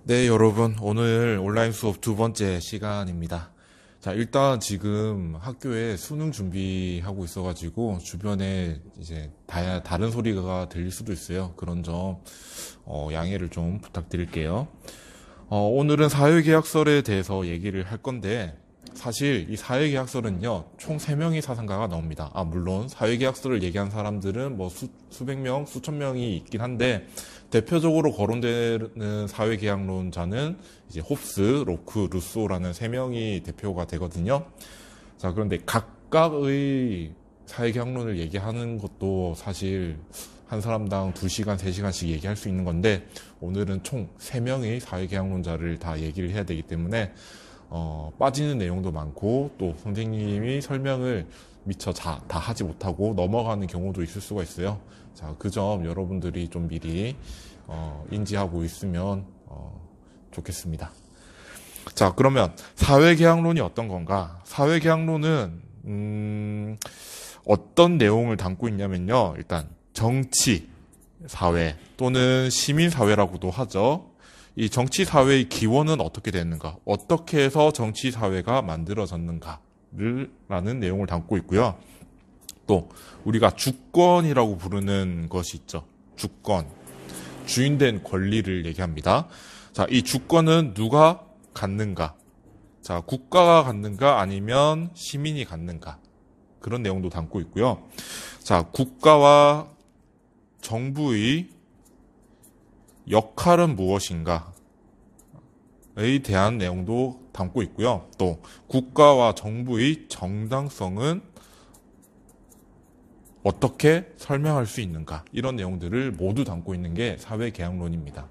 네, 여러분. 오늘 온라인 수업 두 번째 시간입니다. 자, 일단 지금 학교에 수능 준비하고 있어가지고 주변에 이제 다른 소리가 들릴 수도 있어요. 그런 점, 양해를 좀 부탁드릴게요. 오늘은 사회계약설에 대해서 얘기를 할 건데, 사실 이 사회계약설은요, 총 3명의 사상가가 나옵니다. 물론 사회계약설을 얘기한 사람들은 뭐 수백 명, 수천 명이 있긴 한데, 대표적으로 거론되는 사회계약론자는 이제 홉스, 로크, 루소라는 3명이 대표가 되거든요. 자, 그런데 각각의 사회계약론을 얘기하는 것도 사실 한 사람당 2시간, 3시간씩 얘기할 수 있는 건데, 오늘은 총 3명의 사회계약론자를 다 얘기를 해야 되기 때문에 빠지는 내용도 많고, 또 선생님이 설명을 미처 다 하지 못하고 넘어가는 경우도 있을 수가 있어요. 자, 그 점 여러분들이 좀 미리 인지하고 있으면 좋겠습니다. 자, 그러면 사회계약론이 어떤 건가? 사회계약론은 어떤 내용을 담고 있냐면요. 일단 정치, 사회 또는 시민사회라고도 하죠. 이 정치사회의 기원은 어떻게 됐는가? 어떻게 해서 정치사회가 만들어졌는가를 라는 내용을 담고 있고요. 또 우리가 주권이라고 부르는 것이 있죠. 주권, 주인된 권리를 얘기합니다. 자, 이 주권은 누가 갖는가? 자, 국가가 갖는가 아니면 시민이 갖는가? 그런 내용도 담고 있고요. 자, 국가와 정부의 역할은 무엇인가에 대한 내용도 담고 있고요. 또 국가와 정부의 정당성은 어떻게 설명할 수 있는가, 이런 내용들을 모두 담고 있는 게 사회계약론입니다.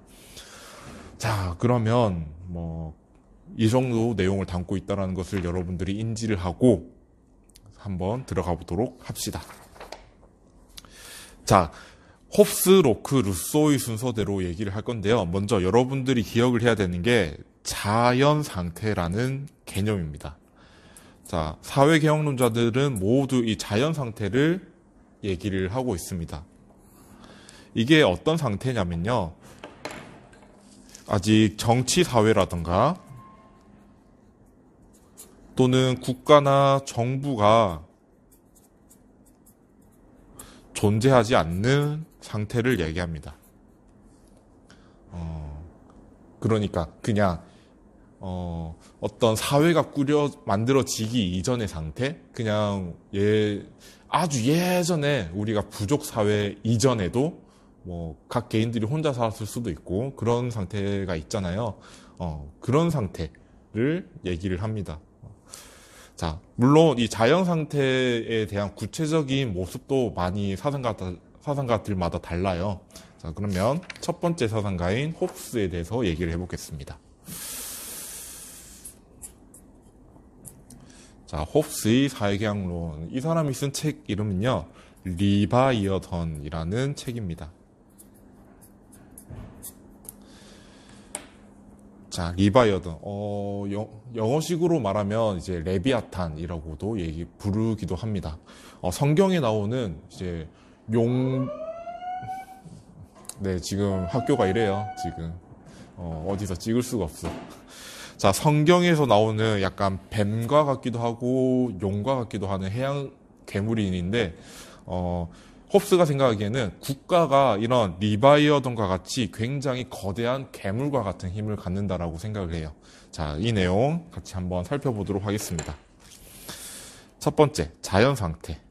자, 그러면 이 정도 내용을 담고 있다는 것을 여러분들이 인지를 하고 한번 들어가 보도록 합시다. 자, 홉스, 로크, 루소의 순서대로 얘기를 할 건데요. 먼저 여러분들이 기억을 해야 되는 게 자연상태라는 개념입니다. 자, 사회계약론자들은 모두 이 자연상태를 얘기를 하고 있습니다. 이게 어떤 상태냐면요, 아직 정치사회라든가 또는 국가나 정부가 존재하지 않는 상태를 얘기합니다. 그러니까 그냥 어떤 사회가 만들어지기 이전의 상태, 그냥 아주 예전에 우리가 부족 사회 이전에도 각 개인들이 혼자 살았을 수도 있고 그런 상태가 있잖아요. 그런 상태를 얘기를 합니다. 자, 물론 이 자연 상태에 대한 구체적인 모습도 많이 사상가들마다 달라요. 자, 그러면 첫 번째 사상가인 홉스에 대해서 얘기를 해보겠습니다. 자, 홉스의 사회계약론. 이 사람이 쓴 책 이름은요, 리바이어던이라는 책입니다. 자, 리바이어던. 영어식으로 말하면 이제 레비아탄이라고도 부르기도 합니다. 성경에 나오는 이제 네, 지금 학교가 이래요. 지금 어디서 찍을 수가 없어. 자, 성경에서 나오는 약간 뱀과 같기도 하고 용과 같기도 하는 해양 괴물인인데, 홉스가 생각하기에는 국가가 이런 리바이어던과 같이 굉장히 거대한 괴물과 같은 힘을 갖는다라고 생각을 해요. 자, 이 내용 같이 한번 살펴보도록 하겠습니다. 첫 번째, 자연상태.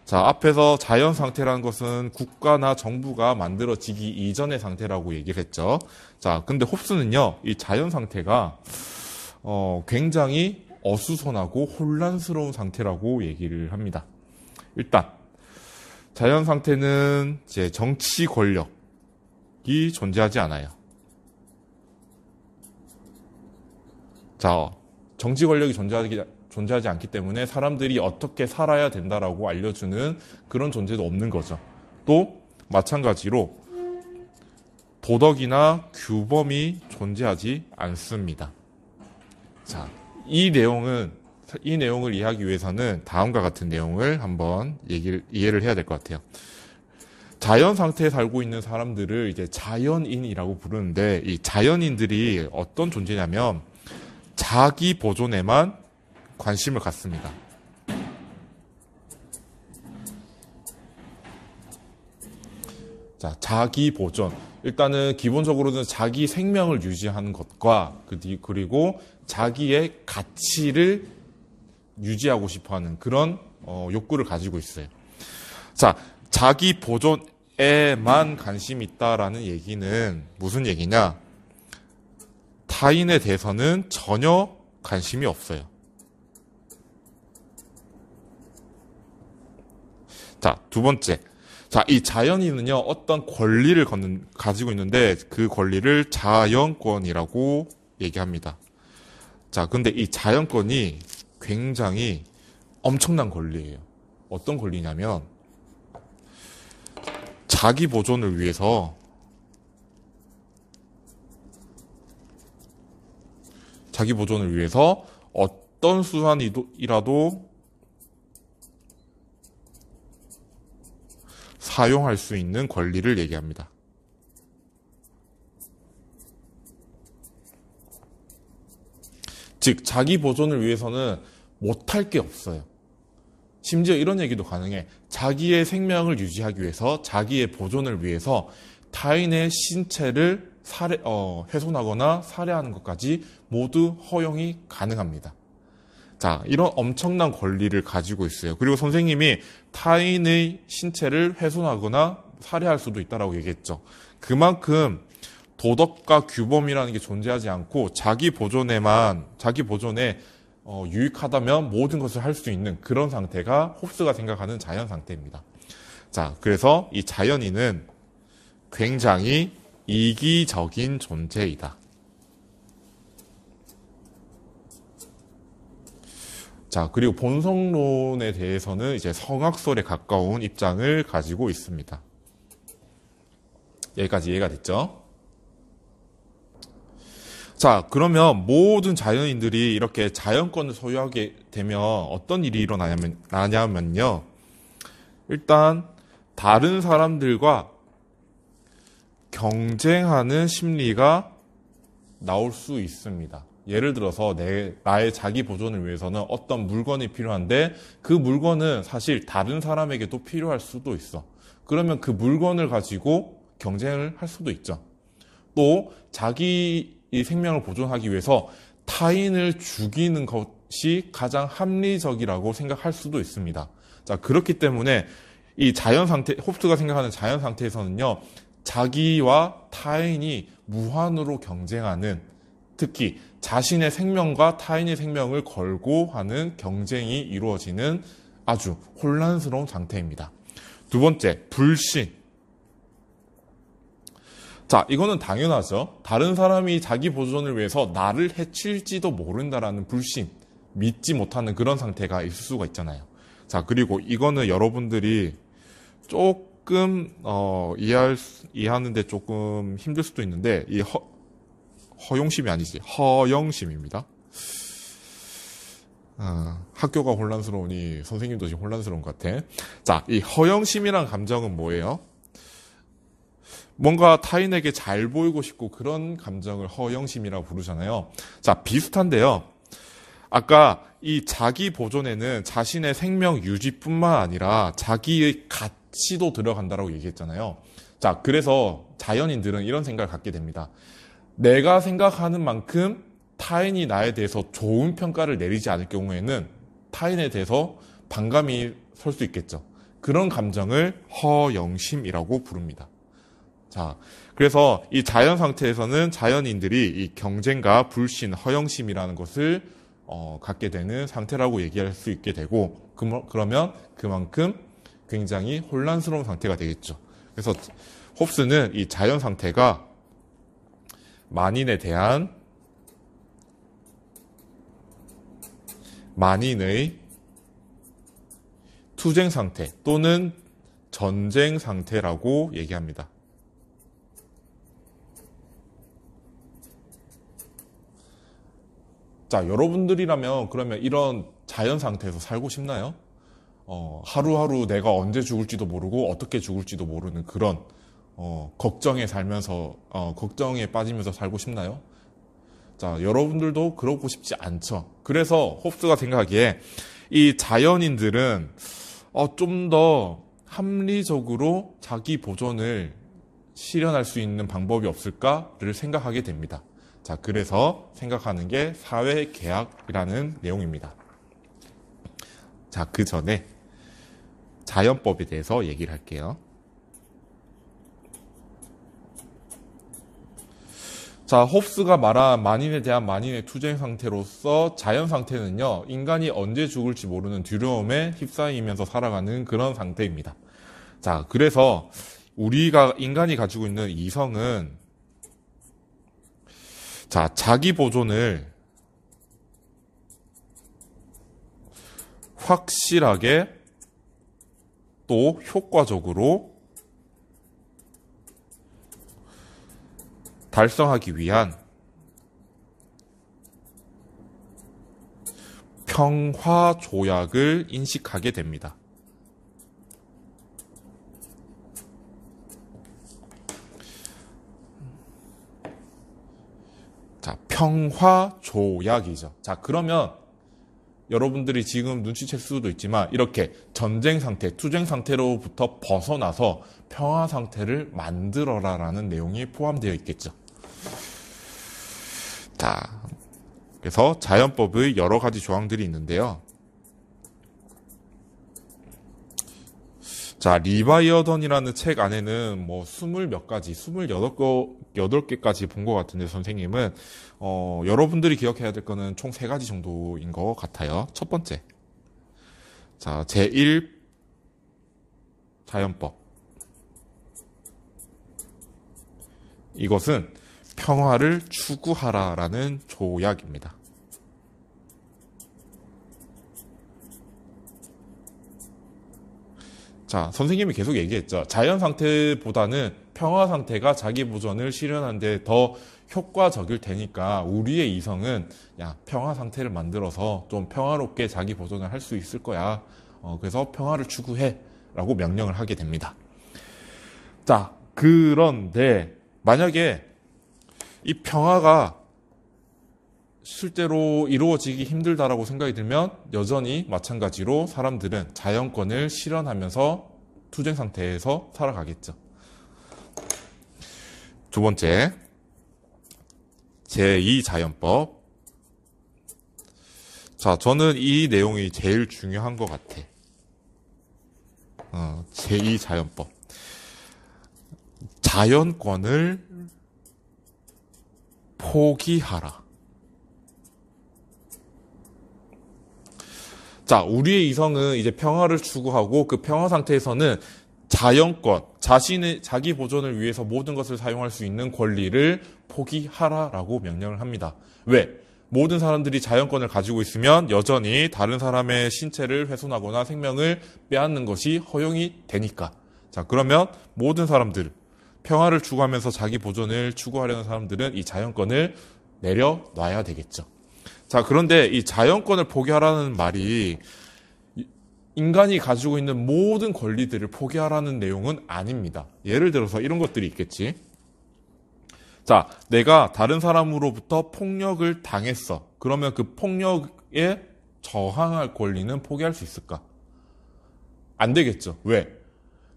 자, 앞에서 자연상태라는 것은 국가나 정부가 만들어지기 이전의 상태라고 얘기를 했죠. 자, 근데 홉스는요, 이 자연상태가 굉장히 어수선하고 혼란스러운 상태라고 얘기를 합니다. 일단 자연상태는 이제 정치 권력이 존재하지 않아요. 자, 정치 권력이 존재하지 않기 때문에 사람들이 어떻게 살아야 된다라고 알려주는 그런 존재도 없는 거죠. 또 마찬가지로 도덕이나 규범이 존재하지 않습니다. 자, 이 내용을 이해하기 위해서는 다음과 같은 내용을 한번 이해를 해야 될 것 같아요. 자연 상태에 살고 있는 사람들을 이제 자연인이라고 부르는데, 이 자연인들이 어떤 존재냐면 자기 보존에만 관심을 갖습니다. 자, 자기 보존. 일단은 기본적으로는 자기 생명을 유지하는 것과 그리고 자기의 가치를 유지하고 싶어하는 그런 욕구를 가지고 있어요. 자, 자기 보존에만 관심이 있다라는 얘기는 무슨 얘기냐? 타인에 대해서는 전혀 관심이 없어요. 자, 두 번째. 자, 이 자연인은요, 어떤 권리를 가지고 있는데 그 권리를 자연권이라고 얘기합니다. 자, 근데 이 자연권이 굉장히 엄청난 권리예요. 어떤 권리냐면 자기 보존을 위해서 어떤 수단이라도 사용할 수 있는 권리를 얘기합니다. 즉, 자기 보존을 위해서는 못할 게 없어요. 심지어 이런 얘기도 가능해. 자기의 생명을 유지하기 위해서, 자기의 보존을 위해서 타인의 신체를 훼손하거나 살해하는 것까지 모두 허용이 가능합니다. 자, 이런 엄청난 권리를 가지고 있어요. 그리고 선생님이 타인의 신체를 훼손하거나 살해할 수도 있다고 얘기했죠. 그만큼 도덕과 규범이라는 게 존재하지 않고 자기 보존에 유익하다면 모든 것을 할 수 있는 그런 상태가 홉스가 생각하는 자연 상태입니다. 자, 그래서 이 자연인은 굉장히 이기적인 존재이다. 자, 그리고 본성론에 대해서는 이제 성악설에 가까운 입장을 가지고 있습니다. 여기까지 이해가 됐죠? 자, 그러면 모든 자연인들이 이렇게 자연권을 소유하게 되면 어떤 일이 일어나냐면요. 일단 다른 사람들과 경쟁하는 심리가 나올 수 있습니다. 예를 들어서 나의 자기 보존을 위해서는 어떤 물건이 필요한데 그 물건은 사실 다른 사람에게도 필요할 수도 있어. 그러면 그 물건을 가지고 경쟁을 할 수도 있죠. 또 자기 생명을 보존하기 위해서 타인을 죽이는 것이 가장 합리적이라고 생각할 수도 있습니다. 자, 그렇기 때문에 이 자연 상태, 홉스가 생각하는 자연 상태에서는요, 자기와 타인이 무한으로 경쟁하는, 특히 자신의 생명과 타인의 생명을 걸고 하는 경쟁이 이루어지는 아주 혼란스러운 상태입니다. 두 번째, 불신. 자, 이거는 당연하죠. 다른 사람이 자기 보존을 위해서 나를 해칠지도 모른다라는 불신, 믿지 못하는 그런 상태가 있을 수가 있잖아요. 자, 그리고 이거는 여러분들이 조금 이해하는데 조금 힘들 수도 있는데, 이 허용심이 아니지, 허영심입니다. 학교가 혼란스러우니 선생님도 지금 혼란스러운 것 같아. 자, 이 허영심이란 감정은 뭐예요? 뭔가 타인에게 잘 보이고 싶고 그런 감정을 허영심이라고 부르잖아요. 자, 비슷한데요. 아까 이 자기 보존에는 자신의 생명 유지뿐만 아니라 자기의 가치도 들어간다고 얘기했잖아요. 자, 그래서 자연인들은 이런 생각을 갖게 됩니다. 내가 생각하는 만큼 타인이 나에 대해서 좋은 평가를 내리지 않을 경우에는 타인에 대해서 반감이 설 수 있겠죠. 그런 감정을 허영심이라고 부릅니다. 자, 그래서 이 자연 상태에서는 자연인들이 이 경쟁과 불신, 허영심이라는 것을 갖게 되는 상태라고 얘기할 수 있게 되고, 그러면 그만큼 굉장히 혼란스러운 상태가 되겠죠. 그래서 홉스는 이 자연 상태가 만인의 투쟁 상태 또는 전쟁 상태라고 얘기합니다. 자, 여러분들이라면 그러면 이런 자연 상태에서 살고 싶나요? 하루하루 내가 언제 죽을지도 모르고 어떻게 죽을지도 모르는 그런 걱정에 살면서 걱정에 빠지면서 살고 싶나요? 자, 여러분들도 그러고 싶지 않죠. 그래서 홉스가 생각하기에 이 자연인들은 좀 더 합리적으로 자기 보존을 실현할 수 있는 방법이 없을까를 생각하게 됩니다. 자, 그래서 생각하는 게 사회계약이라는 내용입니다. 자, 그 전에 자연법에 대해서 얘기를 할게요. 자, 홉스가 말한 만인에 대한 만인의 투쟁 상태로서 자연 상태는요, 인간이 언제 죽을지 모르는 두려움에 휩싸이면서 살아가는 그런 상태입니다. 자, 그래서 인간이 가지고 있는 이성은, 자, 자기 보존을 확실하게 또 효과적으로 달성하기 위한 평화 조약을 인식하게 됩니다. 자, 평화 조약이죠. 자, 그러면 여러분들이 지금 눈치챌 수도 있지만 이렇게 전쟁 상태, 투쟁 상태로부터 벗어나서 평화 상태를 만들어라라는 내용이 포함되어 있겠죠. 자, 그래서 자연법의 여러 가지 조항들이 있는데요. 자, 리바이어던이라는 책 안에는 뭐 28개까지 본 것 같은데 선생님은 여러분들이 기억해야 될 거는 총 3가지 정도인 것 같아요. 첫 번째. 자, 제1 자연법. 이것은 평화를 추구하라라는 조약입니다. 자, 선생님이 계속 얘기했죠. 자연 상태보다는 평화 상태가 자기 보존을 실현하는 데 더 효과적일 테니까 우리의 이성은 평화 상태를 만들어서 좀 평화롭게 자기 보존을 할 수 있을 거야. 그래서 평화를 추구해 라고 명령을 하게 됩니다. 자, 그런데 만약에 이 평화가 실제로 이루어지기 힘들다라고 생각이 들면 여전히 마찬가지로 사람들은 자연권을 실현하면서 투쟁 상태에서 살아가겠죠. 두 번째, 제2 자연법. 자, 저는 이 내용이 제일 중요한 것 같아. 제2 자연법. 자연권을 포기하라. 자, 우리의 이성은 이제 평화를 추구하고 그 평화 상태에서는 자연권, 자기 보존을 위해서 모든 것을 사용할 수 있는 권리를 포기하라라고 명령을 합니다. 왜? 모든 사람들이 자연권을 가지고 있으면 여전히 다른 사람의 신체를 훼손하거나 생명을 빼앗는 것이 허용이 되니까. 자, 그러면 모든 사람들, 평화를 추구하면서 자기 보존을 추구하려는 사람들은 이 자연권을 내려놔야 되겠죠. 자, 그런데 이 자연권을 포기하라는 말이 인간이 가지고 있는 모든 권리들을 포기하라는 내용은 아닙니다. 예를 들어서 이런 것들이 있겠지. 자, 내가 다른 사람으로부터 폭력을 당했어. 그러면 그 폭력에 저항할 권리는 포기할 수 있을까? 안 되겠죠. 왜?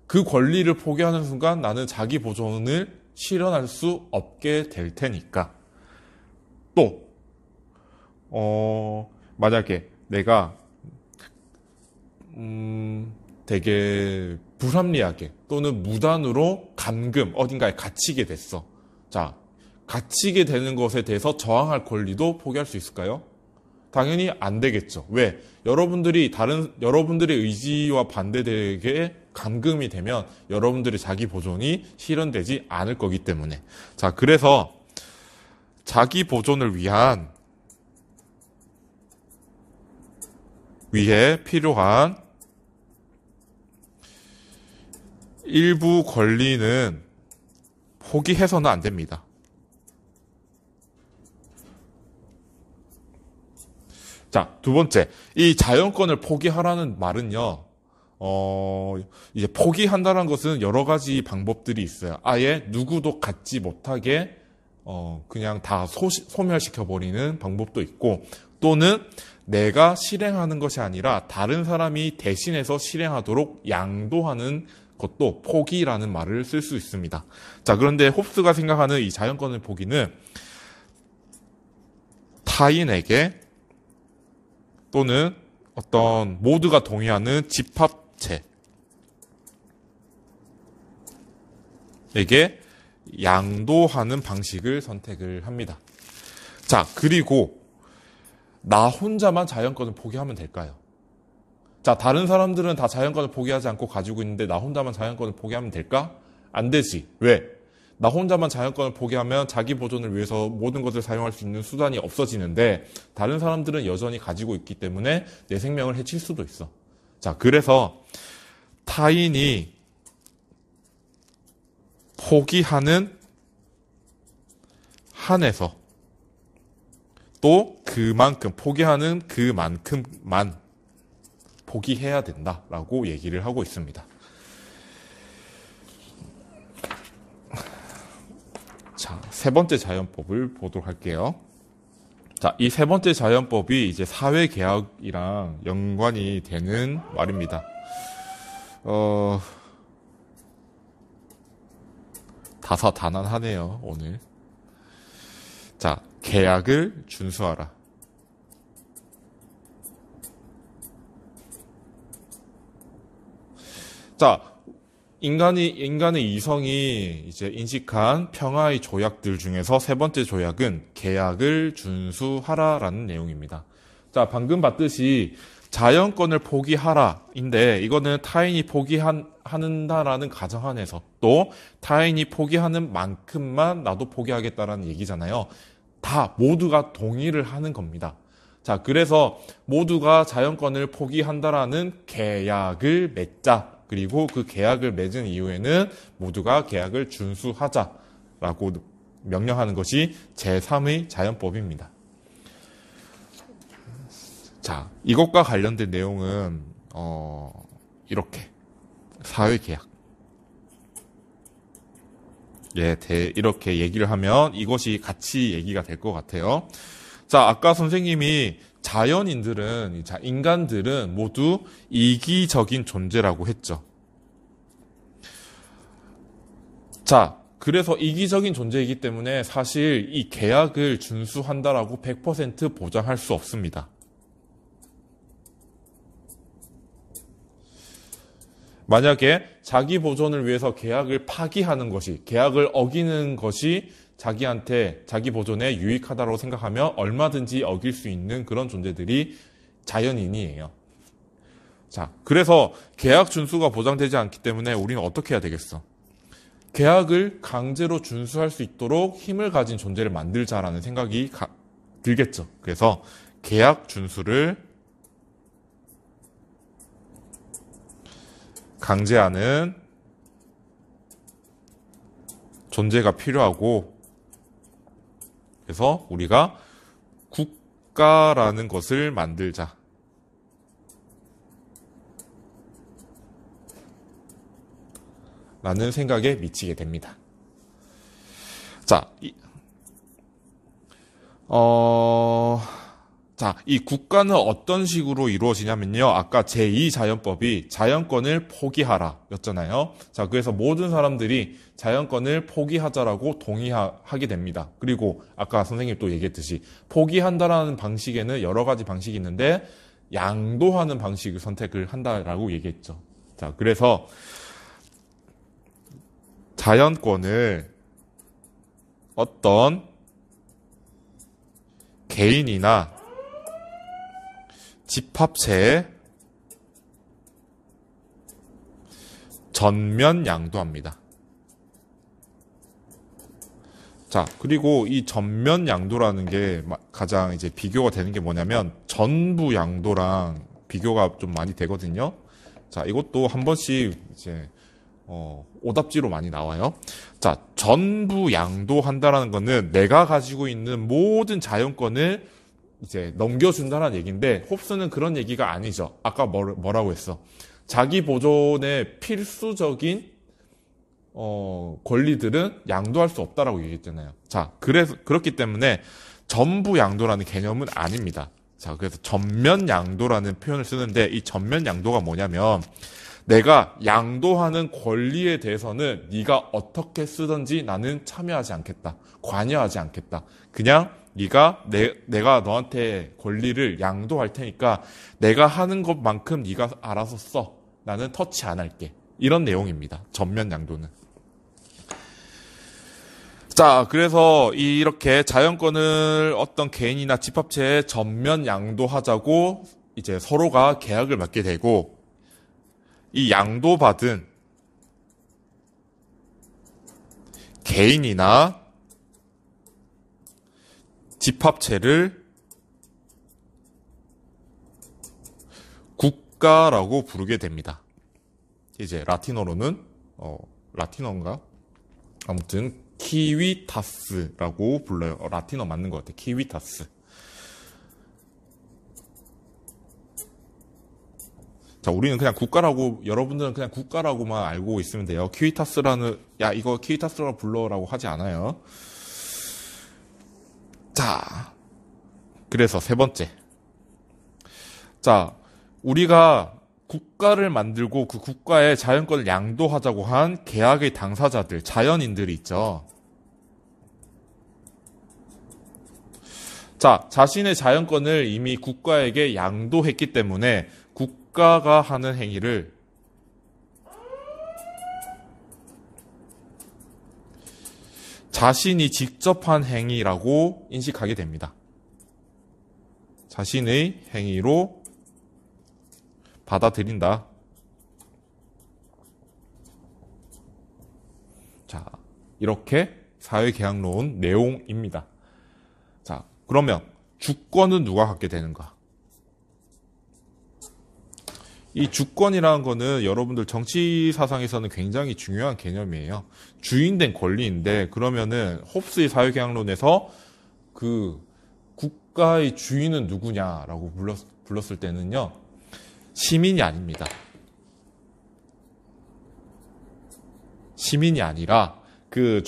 그 권리를 포기하는 순간 나는 자기 보존을 실현할 수 없게 될 테니까. 또 만약에 내가 되게 불합리하게 또는 무단으로 감금 어딘가에 gat히게 됐어. 자, 갇히게 되는 것에 대해서 저항할 권리도 포기할 수 있을까요? 당연히 안 되겠죠. 왜? 여러분들의 의지와 반대되게 감금이 되면 여러분들의 자기 보존이 실현되지 않을 거기 때문에. 자, 그래서 자기 보존을 위해 필요한 일부 권리는 포기해서는 안 됩니다. 자, 두 번째. 이 자연권을 포기하라는 말은요, 이제 포기한다는 것은 여러 가지 방법들이 있어요. 아예 누구도 갖지 못하게, 그냥 다 소멸시켜버리는 방법도 있고, 또는 내가 실행하는 것이 아니라 다른 사람이 대신해서 실행하도록 양도하는 것도 포기라는 말을 쓸 수 있습니다. 자, 그런데 홉스가 생각하는 이 자연권의 포기는 타인에게 또는 어떤 모두가 동의하는 집합체에게 양도하는 방식을 선택을 합니다. 자, 그리고 나 혼자만 자연권을 포기하면 될까요? 자, 다른 사람들은 다 자연권을 포기하지 않고 가지고 있는데 나 혼자만 자연권을 포기하면 될까? 안 되지. 왜? 나 혼자만 자연권을 포기하면 자기 보존을 위해서 모든 것을 사용할 수 있는 수단이 없어지는데 다른 사람들은 여전히 가지고 있기 때문에 내 생명을 해칠 수도 있어. 자, 그래서 타인이 포기하는 한에서 또 그만큼 포기하는 그만큼만 포기해야 된다라고 얘기를 하고 있습니다. 자, 세 번째 자연법을 보도록 할게요. 자, 이 세 번째 자연법이 이제 사회계약이랑 연관이 되는 말입니다. 다사다난하네요, 오늘. 자, 계약을 준수하라. 자, 인간의 이성이 이제 인식한 평화의 조약들 중에서 세 번째 조약은 계약을 준수하라라는 내용입니다. 자, 방금 봤듯이 자연권을 포기하라인데 이거는 타인이 포기한다라는 가정 안에서 또 타인이 포기하는 만큼만 나도 포기하겠다라는 얘기잖아요. 다 모두가 동의를 하는 겁니다. 자, 그래서 모두가 자연권을 포기한다라는 계약을 맺자. 그리고 그 계약을 맺은 이후에는 모두가 계약을 준수하자라고 명령하는 것이 제3의 자연법입니다. 자, 이것과 관련된 내용은 이렇게 사회계약 이렇게 얘기를 하면 이것이 같이 얘기가 될 것 같아요. 자, 아까 선생님이 인간들은 모두 이기적인 존재라고 했죠. 자, 그래서 이기적인 존재이기 때문에 사실 이 계약을 준수한다라고 100% 보장할 수 없습니다. 만약에 자기 보존을 위해서 계약을 파기하는 것이, 계약을 어기는 것이 자기 보존에 유익하다고 생각하면 얼마든지 어길 수 있는 그런 존재들이 자연인이에요. 자, 그래서 계약 준수가 보장되지 않기 때문에 우리는 어떻게 해야 되겠어? 계약을 강제로 준수할 수 있도록 힘을 가진 존재를 만들자라는 생각이 들겠죠. 그래서 계약 준수를 강제하는 존재가 필요하고, 그래서 우리가 국가라는 것을 만들자. 라는 생각에 미치게 됩니다. 자, 이 국가는 어떤 식으로 이루어지냐면요. 아까 제2자연법이 자연권을 포기하라 였잖아요. 자, 그래서 모든 사람들이 자연권을 포기하자라고 동의하게 됩니다. 그리고 아까 선생님 또 얘기했듯이 포기한다라는 방식에는 여러 가지 방식이 있는데 양도하는 방식을 선택을 한다라고 얘기했죠. 자, 그래서 자연권을 어떤 개인이나 집합체에 전면 양도합니다. 자, 그리고 이 전면 양도라는 게 가장 이제 비교가 되는 게 뭐냐면 전부 양도랑 비교가 좀 많이 되거든요. 자, 이것도 한 번씩 이제 오답지로 많이 나와요. 자, 전부 양도한다라는 거는 내가 가지고 있는 모든 자연권을 이제 넘겨준다는 얘기인데 홉스는 그런 얘기가 아니죠. 아까 뭐라고 했어? 자기 보존의 필수적인 권리들은 양도할 수 없다라고 얘기했잖아요. 자, 그래서 그렇기 때문에 전부 양도라는 개념은 아닙니다. 자, 그래서 전면 양도라는 표현을 쓰는데 이 전면 양도가 뭐냐면 내가 양도하는 권리에 대해서는 네가 어떻게 쓰든지 나는 참여하지 않겠다. 관여하지 않겠다. 그냥 네가 내가 너한테 권리를 양도할 테니까 내가 하는 것만큼 네가 알아서 써. 나는 터치 안 할게. 이런 내용입니다. 전면 양도는. 자, 그래서 이렇게 자연권을 어떤 개인이나 집합체에 전면 양도하자고 이제 서로가 계약을 맺게 되고 이 양도받은 개인이나 집합체를 국가라고 부르게 됩니다. 이제 라틴어로는 라틴어인가? 아무튼 키위타스라고 불러요. 라틴어 맞는 것 같아요. 키위타스. 자, 우리는 그냥 국가라고, 여러분들은 그냥 국가라고만 알고 있으면 돼요. 야, 이거 키위타스라고 불러라고 하지 않아요. 자, 그래서 세 번째. 자, 우리가 국가를 만들고 그 국가의 자연권을 양도하자고 한 계약의 당사자들, 자연인들이 있죠. 자, 자신의 자연권을 이미 국가에게 양도했기 때문에 국가가 하는 행위를 자신이 직접 한 행위라고 인식하게 됩니다. 자신의 행위로 받아들인다. 자, 이렇게 사회계약론 내용입니다. 자, 그러면 주권은 누가 갖게 되는가? 이 주권이라는 거는 여러분들 정치 사상에서는 굉장히 중요한 개념이에요. 주인된 권리인데 그러면은 홉스의 사회계약론에서 그 국가의 주인은 누구냐라고 불렀을 때는요. 시민이 아닙니다. 시민이 아니라 그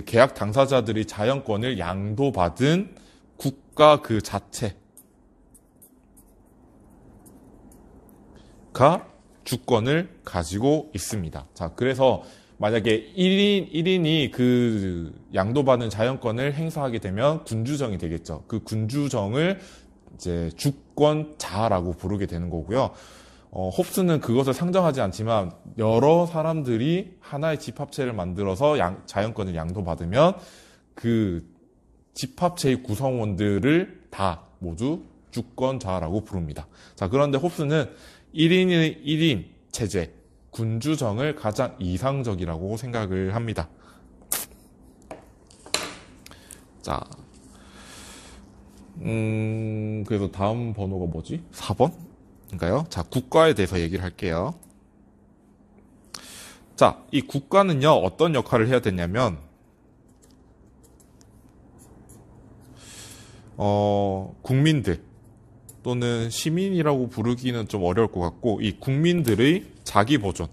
계약 당사자들이 자연권을 양도받은 국가 그 자체가 주권을 가지고 있습니다. 자, 그래서 만약에 1인이 그 양도받은 자연권을 행사하게 되면 군주정이 되겠죠. 그 군주정을 이제 주권자라고 부르게 되는 거고요. 홉스는 그것을 상정하지 않지만 여러 사람들이 하나의 집합체를 만들어서 자연권을 양도받으면 그 집합체의 구성원들을 다 모두 주권자라고 부릅니다. 자, 그런데 홉스는 1인 체제, 군주정을 가장 이상적이라고 생각을 합니다. 자, 그래서 다음 번호가 뭐지? 4번인가요? 자, 국가에 대해서 얘기를 할게요. 자, 이 국가는요, 어떤 역할을 해야 되냐면, 국민들, 또는 시민이라고 부르기는 좀 어려울 것 같고, 이 국민들의 자기 보존.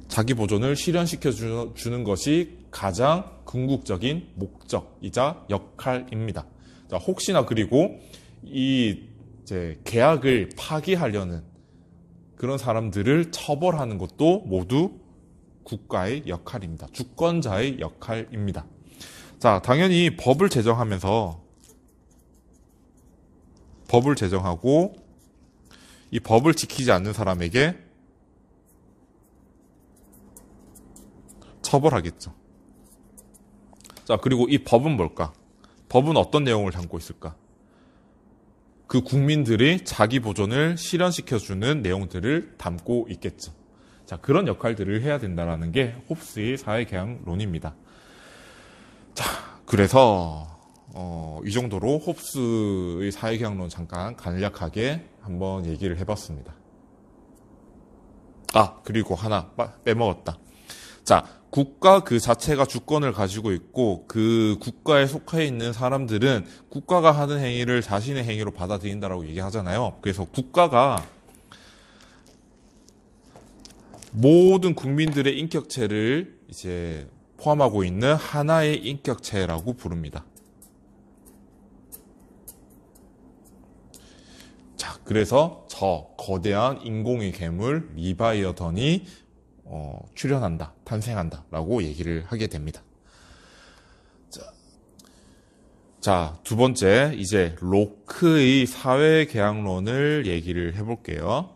자기 보존을 실현시켜 주는 것이 가장 궁극적인 목적이자 역할입니다. 자, 혹시나 그리고 이제 계약을 파기하려는 그런 사람들을 처벌하는 것도 모두 국가의 역할입니다. 주권자의 역할입니다. 자, 당연히 법을 제정하고 이 법을 지키지 않는 사람에게 처벌하겠죠. 자, 그리고 이 법은 뭘까? 법은 어떤 내용을 담고 있을까? 그 국민들이 자기 보존을 실현시켜주는 내용들을 담고 있겠죠. 자, 그런 역할들을 해야 된다는 게 홉스의 사회계약론입니다. 자, 그래서 이 정도로 홉스의 사회계약론 잠깐 간략하게 한번 얘기를 해봤습니다. 아, 그리고 하나 빼먹었다. 자, 국가 그 자체가 주권을 가지고 있고 그 국가에 속해 있는 사람들은 국가가 하는 행위를 자신의 행위로 받아들인다라고 얘기하잖아요. 그래서 국가가 모든 국민들의 인격체를 이제 포함하고 있는 하나의 인격체라고 부릅니다. 자, 그래서 저 거대한 인공의 괴물 리바이어던이 출현한다, 탄생한다 라고 얘기를 하게 됩니다. 자, 두 번째, 이제 로크의 사회계약론을 얘기를 해볼게요.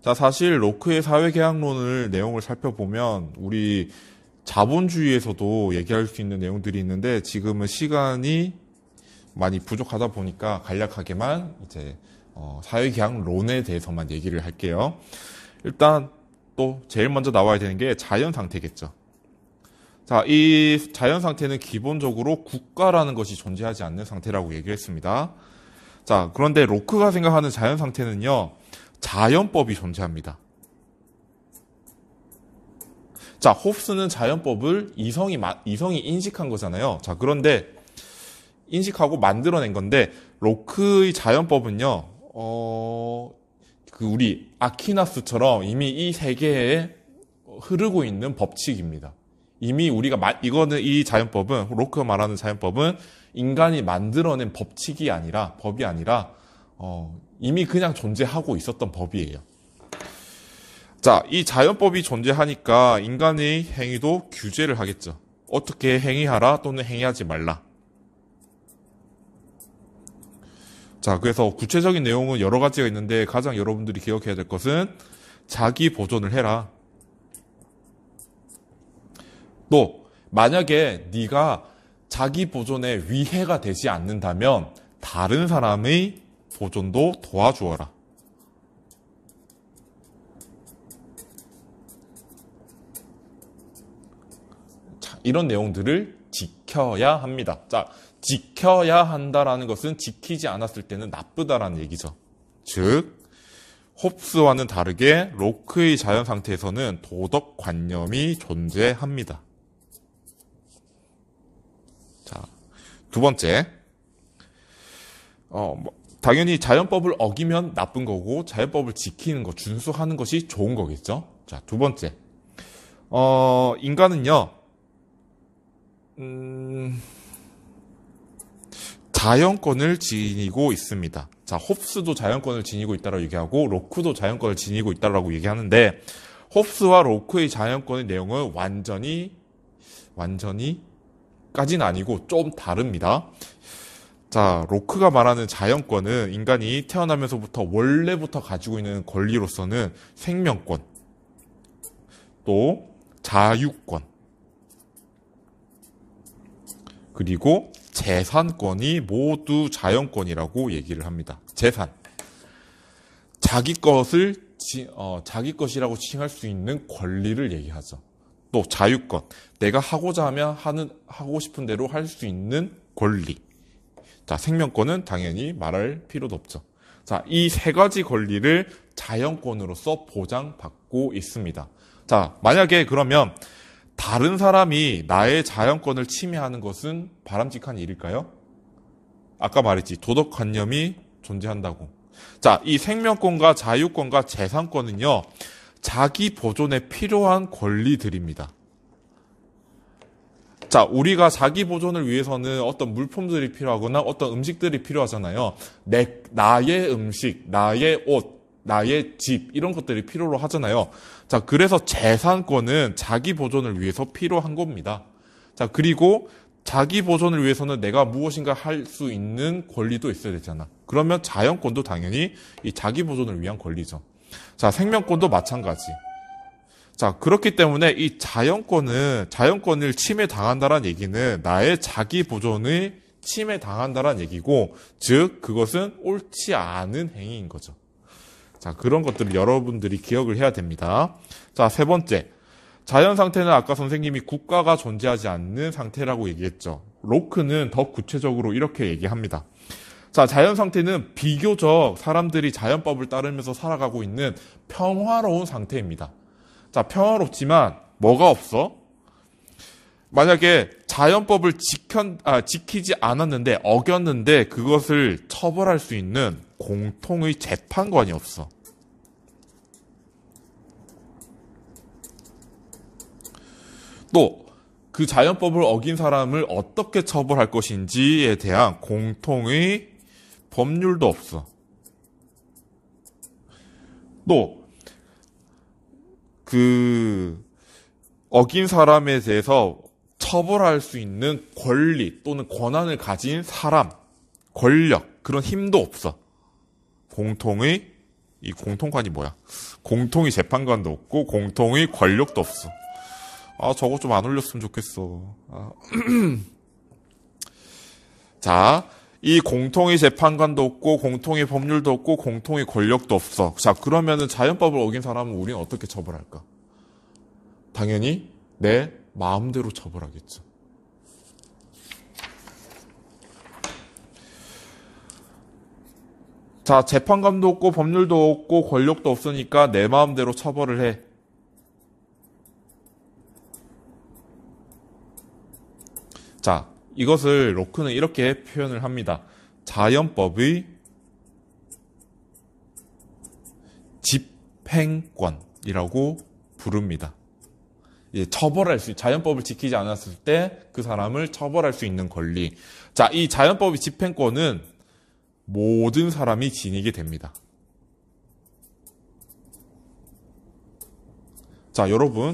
자, 사실 로크의 사회계약론을 내용을 살펴보면 우리 자본주의에서도 얘기할 수 있는 내용들이 있는데 지금은 시간이 많이 부족하다 보니까 간략하게만 이제 사회계약론에 대해서만 얘기를 할게요. 일단 또 제일 먼저 나와야 되는 게 자연상태겠죠. 자, 이 자연상태는 기본적으로 국가라는 것이 존재하지 않는 상태라고 얘기를 했습니다. 자, 그런데 로크가 생각하는 자연상태는요, 자연법이 존재합니다. 자, 홉스는 자연법을 이성이 인식한 거잖아요. 자, 그런데 인식하고 만들어낸 건데 로크의 자연법은요, 우리 아퀴나스처럼 이미 이 세계에 흐르고 있는 법칙입니다. 이미 우리가 이거는 이 자연법은 로크가 말하는 자연법은 인간이 만들어낸 법칙이 아니라 법이 아니라 이미 그냥 존재하고 있었던 법이에요. 자, 이 자연법이 존재하니까 인간의 행위도 규제를 하겠죠. 어떻게 행위하라 또는 행위하지 말라. 자, 그래서 구체적인 내용은 여러 가지가 있는데 가장 여러분들이 기억해야 될 것은 자기 보존을 해라. 또 만약에 네가 자기 보존에 위해가 되지 않는다면 다른 사람의 보존도 도와주어라. 자, 이런 내용들을 지켜야 합니다. 자, 지켜야 한다라는 것은 지키지 않았을 때는 나쁘다라는 얘기죠. 즉, 홉스와는 다르게 로크의 자연 상태에서는 도덕관념이 존재합니다. 자, 두 번째, 당연히 자연법을 어기면 나쁜 거고 자연법을 지키는 것, 준수하는 것이 좋은 거겠죠. 자, 두 번째, 인간은요, 자연권을 지니고 있습니다. 자, 홉스도 자연권을 지니고 있다라고 얘기하고 로크도 자연권을 지니고 있다라고 얘기하는데 홉스와 로크의 자연권의 내용은 완전히까지는 아니고 좀 다릅니다. 자, 로크가 말하는 자연권은 인간이 태어나면서부터 원래부터 가지고 있는 권리로서는 생명권, 또 자유권, 그리고 재산권이 모두 자연권이라고 얘기를 합니다. 재산. 자기 것이라고 칭할 수 있는 권리를 얘기하죠. 또 자유권. 내가 하고자 하면 하고 싶은 대로 할 수 있는 권리. 자, 생명권은 당연히 말할 필요도 없죠. 자, 이 세 가지 권리를 자연권으로서 보장받고 있습니다. 자, 만약에 그러면 다른 사람이 나의 자연권을 침해하는 것은 바람직한 일일까요? 아까 말했지. 도덕관념이 존재한다고. 자, 이 생명권과 자유권과 재산권은요, 자기 보존에 필요한 권리들입니다. 자, 우리가 자기 보존을 위해서는 어떤 물품들이 필요하거나 어떤 음식들이 필요하잖아요. 나의 음식, 나의 옷, 나의 집, 이런 것들이 필요로 하잖아요. 자, 그래서 재산권은 자기 보존을 위해서 필요한 겁니다. 자, 그리고 자기 보존을 위해서는 내가 무엇인가 할 수 있는 권리도 있어야 되잖아. 그러면 자연권도 당연히 이 자기 보존을 위한 권리죠. 자, 생명권도 마찬가지. 자, 그렇기 때문에 이 자연권을 침해당한다는 얘기는 나의 자기 보존을 침해당한다는 얘기고, 즉, 그것은 옳지 않은 행위인 거죠. 자, 그런 것들을 여러분들이 기억을 해야 됩니다. 자, 세 번째. 자연 상태는 아까 선생님이 국가가 존재하지 않는 상태라고 얘기했죠. 로크는 더 구체적으로 이렇게 얘기합니다. 자, 자연 상태는 비교적 사람들이 자연법을 따르면서 살아가고 있는 평화로운 상태입니다. 자, 평화롭지만 뭐가 없어? 만약에 자연법을 지키지 않았는데 어겼는데 그것을 처벌할 수 있는 공통의 재판관이 없어. 또 그 자연법을 어긴 사람을 어떻게 처벌할 것인지에 대한 공통의 법률도 없어. 또 그 어긴 사람에 대해서 처벌할 수 있는 권리 또는 권한을 가진 사람, 권력, 그런 힘도 없어. 이 공통관이 뭐야? 공통의 재판관도 없고 공통의 권력도 없어. 저거 좀 안 올렸으면 좋겠어. 자, 이 공통의 재판관도 없고 공통의 법률도 없고 공통의 권력도 없어. 자, 그러면은 자연법을 어긴 사람은 우리는 어떻게 처벌할까? 당연히 내 마음대로 처벌하겠죠. 자, 재판관도 없고 법률도 없고 권력도 없으니까 내 마음대로 처벌을 해. 자, 이것을 로크는 이렇게 표현을 합니다. 자연법의 집행권이라고 부릅니다. 자연법을 지키지 않았을 때 그 사람을 처벌할 수 있는 권리. 자, 이 자연법의 집행권은 모든 사람이 지니게 됩니다. 자, 여러분,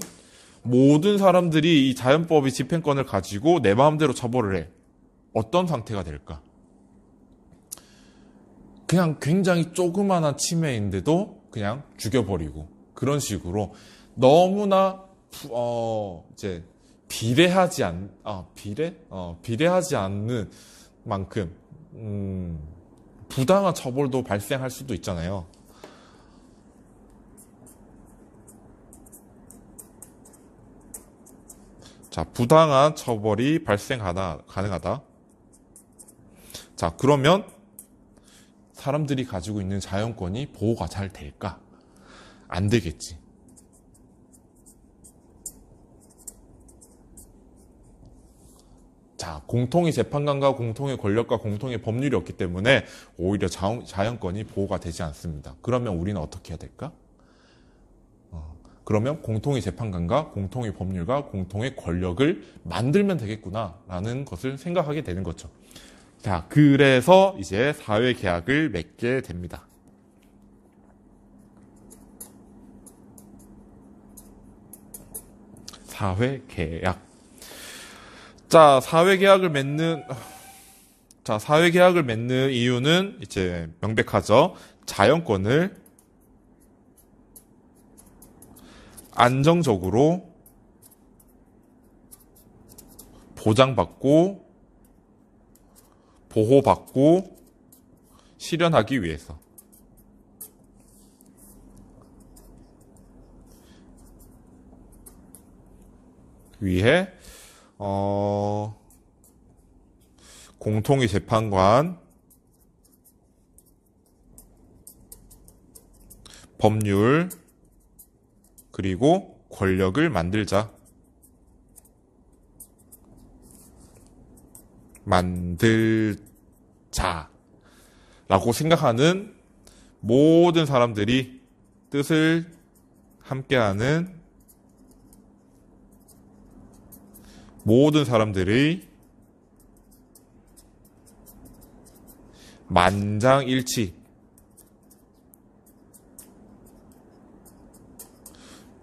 모든 사람들이 이 자연법의 집행권을 가지고 내 마음대로 처벌을 해. 어떤 상태가 될까? 그냥 굉장히 조그마한 침해인데도 그냥 죽여버리고 그런 식으로 너무나 비례하지 않는 만큼 부당한 처벌도 발생할 수도 있잖아요. 자, 부당한 처벌이 가능하다. 자, 그러면 사람들이 가지고 있는 자연권이 보호가 잘 될까? 안 되겠지. 자, 공통의 재판관과 공통의 권력과 공통의 법률이 없기 때문에 오히려 자연권이 보호가 되지 않습니다. 그러면 우리는 어떻게 해야 될까? 그러면 공통의 재판관과 공통의 법률과 공통의 권력을 만들면 되겠구나라는 것을 생각하게 되는 거죠. 자, 그래서 이제 사회계약을 맺게 됩니다. 사회계약. 자, 사회계약을 맺는 이유는 이제 명백하죠. 자연권을 안정적으로 보장받고 보호받고 실현하기 위해서. 공통의 재판관, 법률, 그리고 권력을 만들자. 라고 생각하는 모든 사람들이 뜻을 함께하는 모든 사람들의 만장일치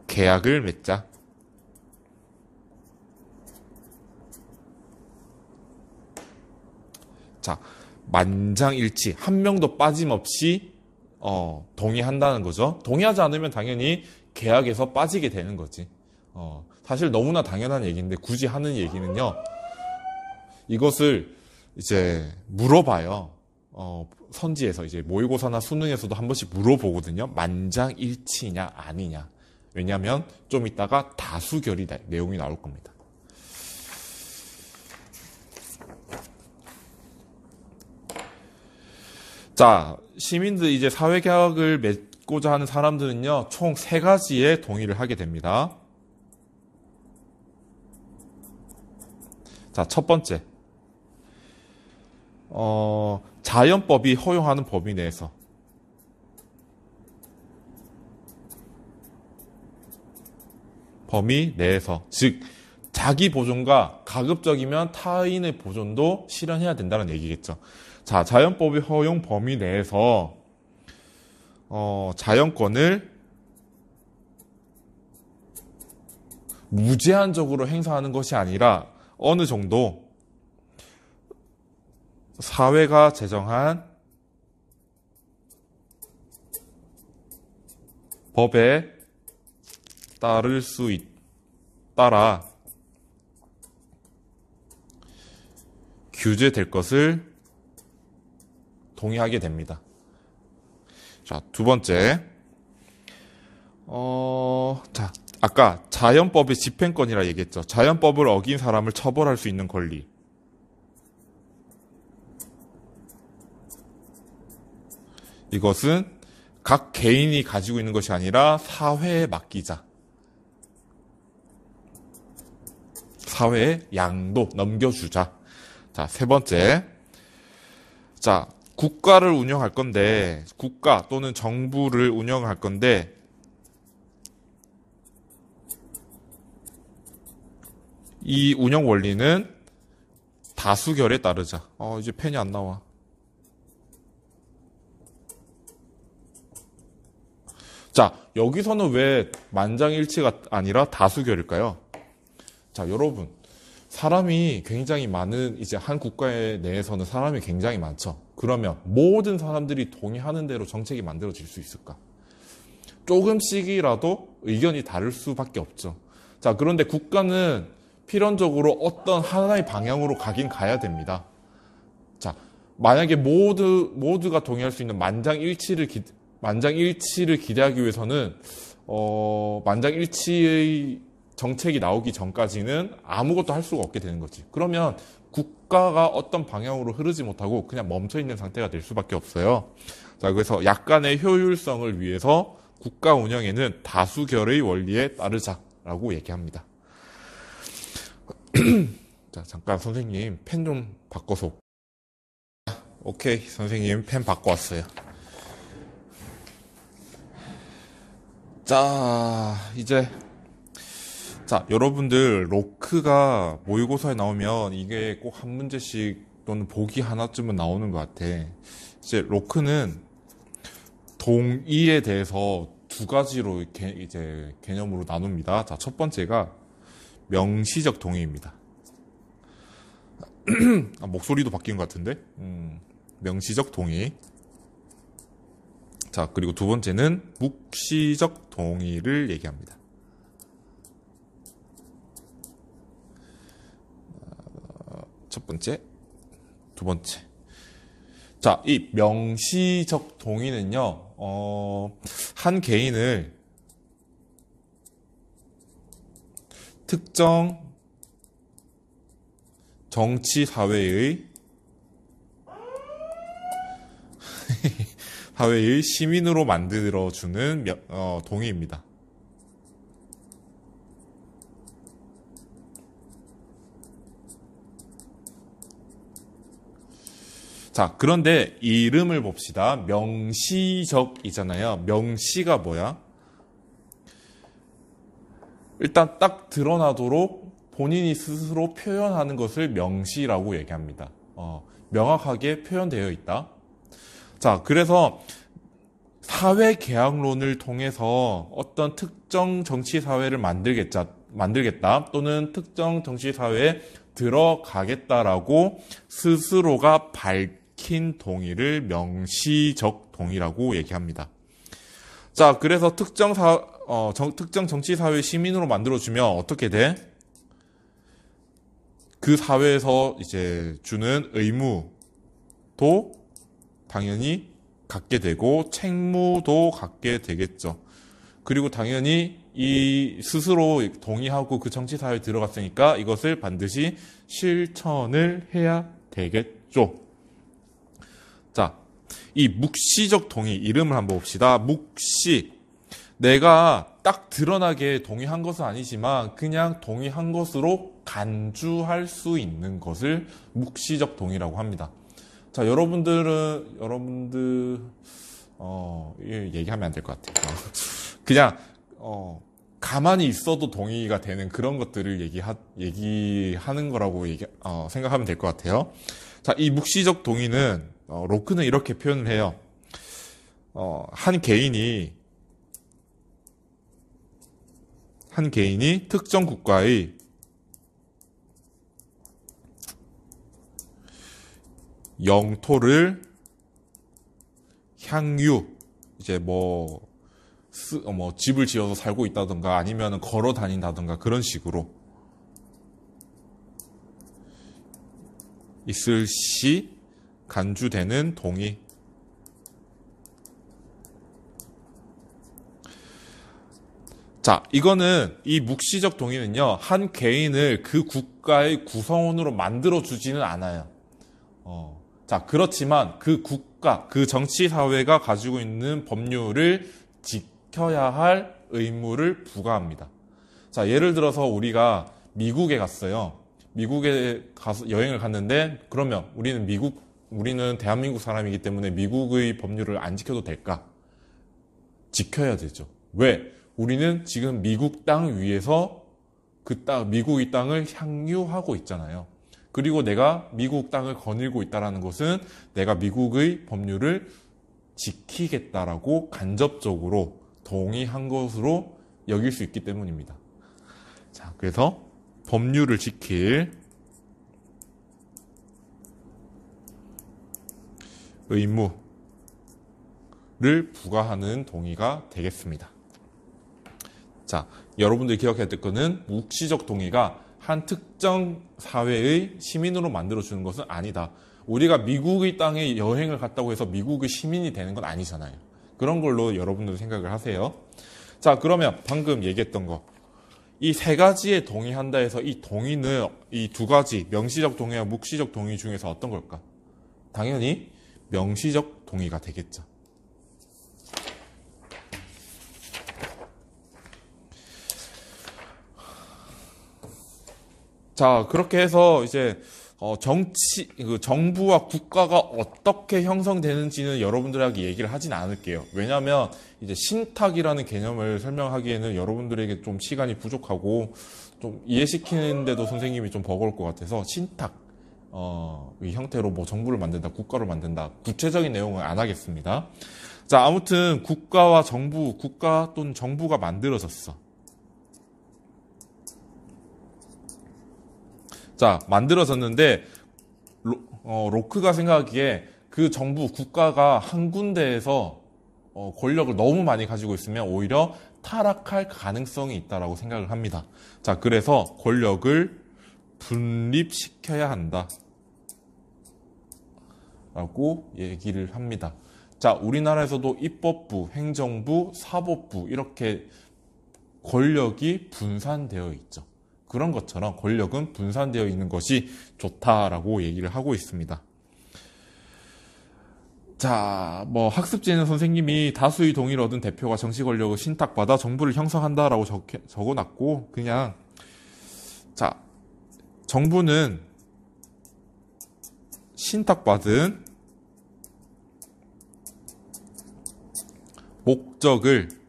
계약을 맺자. 자, 만장일치, 한 명도 빠짐없이 동의한다는 거죠. 동의하지 않으면 당연히 계약에서 빠지게 되는 거지. 사실 너무나 당연한 얘기인데 굳이 하는 얘기는요. 이것을 이제 물어봐요. 선지에서 이제 모의고사나 수능에서도 한 번씩 물어보거든요. 만장일치냐 아니냐. 왜냐하면 좀 이따가 다수결이 내용이 나올 겁니다. 자, 시민들 이제 사회계약을 맺고자 하는 사람들은요, 총 3가지의 동의를 하게 됩니다. 자, 첫 번째. 자연법이 허용하는 범위 내에서. 범위 내에서. 즉, 자기 보존과 가급적이면 타인의 보존도 실현해야 된다는 얘기겠죠. 자, 자연법의 허용 범위 내에서 자연권을 무제한적으로 행사하는 것이 아니라 어느 정도 사회가 제정한 법에 따라 규제될 것을 동의하게 됩니다. 자, 두 번째. 자, 아까 자연법의 집행권이라 얘기했죠. 자연법을 어긴 사람을 처벌할 수 있는 권리. 이것은 각 개인이 가지고 있는 것이 아니라 사회에 맡기자. 사회에 양도 넘겨주자. 자, 세 번째. 자, 국가를 운영할 건데, 국가 또는 정부를 운영할 건데, 이 운영 원리는 다수결에 따르자. 이제 펜이 안 나와. 자, 여기서는 왜 만장일치가 아니라 다수결일까요? 자, 여러분. 사람이 굉장히 많은, 이제 한 국가에 내에서는 사람이 굉장히 많죠. 그러면 모든 사람들이 동의하는 대로 정책이 만들어질 수 있을까? 조금씩이라도 의견이 다를 수밖에 없죠. 자, 그런데 국가는 필연적으로 어떤 하나의 방향으로 가긴 가야 됩니다. 자, 만약에 모두가 동의할 수 있는 만장일치를 기대하기 위해서는, 만장일치의 정책이 나오기 전까지는 아무것도 할 수가 없게 되는 거지. 그러면 국가가 어떤 방향으로 흐르지 못하고 그냥 멈춰있는 상태가 될 수밖에 없어요. 자, 그래서 약간의 효율성을 위해서 국가 운영에는 다수결의 원리에 따르자라고 얘기합니다. 자, 잠깐 선생님 펜 좀 바꿔서. 오케이, 선생님 펜 바꿔왔어요. 자, 이제 자, 여러분들 로크가 모의고사에 나오면 이게 꼭 한 문제씩 또는 보기 하나쯤은 나오는 것 같아. 이제 로크는 동의에 대해서 두 가지로 이제 개념으로 나눕니다. 자, 첫 번째가 명시적 동의입니다. 목소리도 바뀐 것 같은데? 명시적 동의. 자, 그리고 두 번째는 묵시적 동의를 얘기합니다. 첫 번째, 두 번째. 자, 이 명시적 동의는요, 한 개인을 특정 정치 사회의 시민으로 만들어주는 동의입니다. 자, 그런데 이 이름을 봅시다. 명시적이잖아요. 명시가 뭐야? 일단 딱 드러나도록 본인이 스스로 표현하는 것을 명시라고 얘기합니다. 명확하게 표현되어 있다. 자, 그래서 사회계약론을 통해서 어떤 특정 정치사회를 만들겠다 또는 특정 정치사회에 들어가겠다라고 스스로가 밝힌 동의를 명시적 동의라고 얘기합니다. 자, 그래서 특정 정치사회 시민으로 만들어주면 어떻게 돼? 그 사회에서 이제 주는 의무도 당연히 갖게 되고 책무도 갖게 되겠죠. 그리고 당연히 이 스스로 동의하고 그 정치사회에 들어갔으니까 이것을 반드시 실천을 해야 되겠죠. 자, 이 묵시적 동의 이름을 한번 봅시다. 묵시. 내가 딱 드러나게 동의한 것은 아니지만 그냥 동의한 것으로 간주할 수 있는 것을 묵시적 동의라고 합니다. 자, 여러분들 얘기하면 안 될 것 같아요. 그냥 가만히 있어도 동의가 되는 그런 것들을 얘기하는 거라고 생각하면 될 것 같아요. 자, 이 묵시적 동의는 로크는 이렇게 표현을 해요. 한 개인이 특정 국가의 영토를 향유, 이제 집을 지어서 살고 있다던가 아니면 걸어 다닌다던가 그런 식으로 있을 시 간주되는 동의. 자, 이거는 이 묵시적 동의는요, 한 개인을 그 국가의 구성원으로 만들어주지는 않아요. 자, 그렇지만 그 국가, 그 정치사회가 가지고 있는 법률을 지켜야 할 의무를 부과합니다. 자, 예를 들어서 우리가 미국에 갔어요. 미국에 가서 여행을 갔는데, 그러면 우리는 대한민국 사람이기 때문에 미국의 법률을 안 지켜도 될까? 지켜야 되죠. 왜? 우리는 지금 미국 땅 위에서 미국의 땅을 향유하고 있잖아요. 그리고 내가 미국 땅을 거닐고 있다는 것은 내가 미국의 법률을 지키겠다라고 간접적으로 동의한 것으로 여길 수 있기 때문입니다. 자, 그래서 법률을 지킬 의무를 부과하는 동의가 되겠습니다. 자, 여러분들이 기억해야 될 것은 묵시적 동의가 한 특정 사회의 시민으로 만들어주는 것은 아니다. 우리가 미국의 땅에 여행을 갔다고 해서 미국의 시민이 되는 건 아니잖아요. 그런 걸로 여러분들 생각을 하세요. 자, 그러면 방금 얘기했던 거. 이 세 가지에 동의한다 해서 이 동의는 이 두 가지, 명시적 동의와 묵시적 동의 중에서 어떤 걸까? 당연히 명시적 동의가 되겠죠. 자, 그렇게 해서 이제 정부와 국가가 어떻게 형성되는지는 여러분들에게 얘기를 하진 않을게요. 왜냐하면 이제 신탁이라는 개념을 설명하기에는 여러분들에게 좀 시간이 부족하고 좀 이해시키는데도 선생님이 좀 버거울 것 같아서 신탁 이 형태로 정부를 만든다, 국가를 만든다, 구체적인 내용은 안 하겠습니다. 자, 아무튼 국가 또는 정부가 만들어졌어. 자, 만들어졌는데 로크가 생각하기에 그 국가가 한 군데에서 권력을 너무 많이 가지고 있으면 오히려 타락할 가능성이 있다라고 생각을 합니다. 자, 그래서 권력을 분립시켜야 한다 라고 얘기를 합니다. 자, 우리나라에서도 입법부, 행정부, 사법부 이렇게 권력이 분산되어 있죠. 그런 것처럼 권력은 분산되어 있는 것이 좋다라고 얘기를 하고 있습니다. 자, 학습지에는 선생님이 다수의 동의를 얻은 대표가 정치 권력을 신탁받아 정부를 형성한다라고 적어놨고, 그냥, 자, 정부는 신탁받은 목적을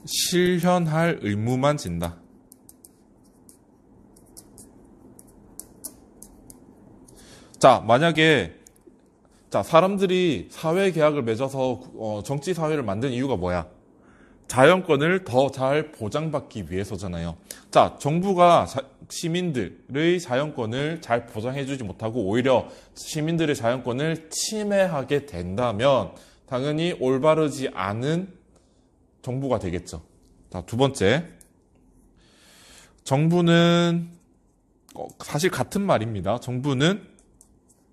실현할 의무만 진다. 자, 만약에 사람들이 사회계약을 맺어서 정치사회를 만든 이유가 뭐야? 자연권을 더 잘 보장받기 위해서잖아요. 자, 정부가 시민들의 자연권을 잘 보장해주지 못하고 오히려 시민들의 자연권을 침해하게 된다면 당연히 올바르지 않은 정부가 되겠죠. 자, 두 번째. 정부는 사실 같은 말입니다. 정부는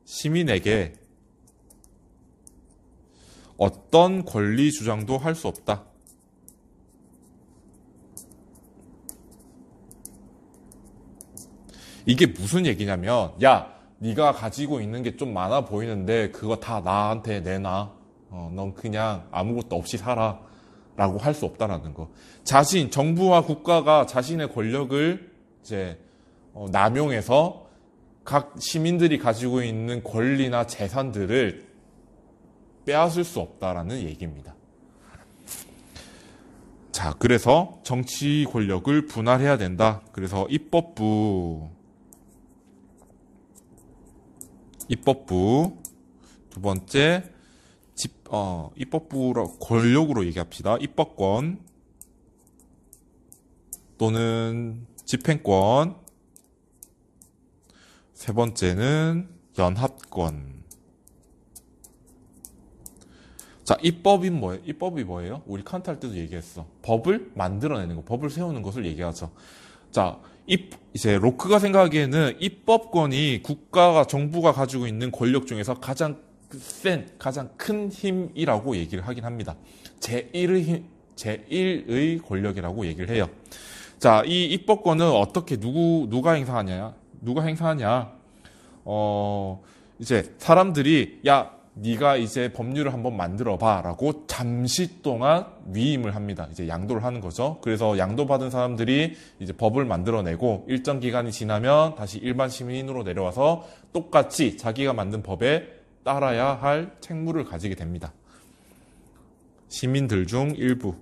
시민에게 어떤 권리 주장도 할 수 없다. 이게 무슨 얘기냐면, 야, 네가 가지고 있는 게 좀 많아 보이는데 그거 다 나한테 내놔. 넌 그냥 아무것도 없이 살아. 라고 할 수 없다라는 거. 정부와 국가가 자신의 권력을 이제 남용해서 각 시민들이 가지고 있는 권리나 재산들을 빼앗을 수 없다라는 얘기입니다. 자, 그래서 정치 권력을 분할해야 된다. 그래서 입법부 두 번째 입법부로 권력으로 얘기합시다. 입법권 또는 집행권. 세 번째는 연합권. 자, 입법이 뭐예요? 우리 칸트 할 때도 얘기했어. 법을 만들어내는 거, 법을 세우는 것을 얘기하죠. 자, 이제 로크가 생각하기에는 입법권이 정부가 가지고 있는 권력 중에서 가장 큰 힘이라고 얘기를 하긴 합니다. 제1의 권력이라고 얘기를 해요. 자, 이 입법권은 어떻게 누가 행사하냐? 이제 사람들이 네가 이제 법률을 한번 만들어봐라고 잠시 동안 위임을 합니다. 이제 양도를 하는 거죠. 그래서 양도받은 사람들이 이제 법을 만들어내고 일정 기간이 지나면 다시 일반 시민으로 내려와서 똑같이 자기가 만든 법에 따라야 할 책무를 가지게 됩니다. 시민들 중 일부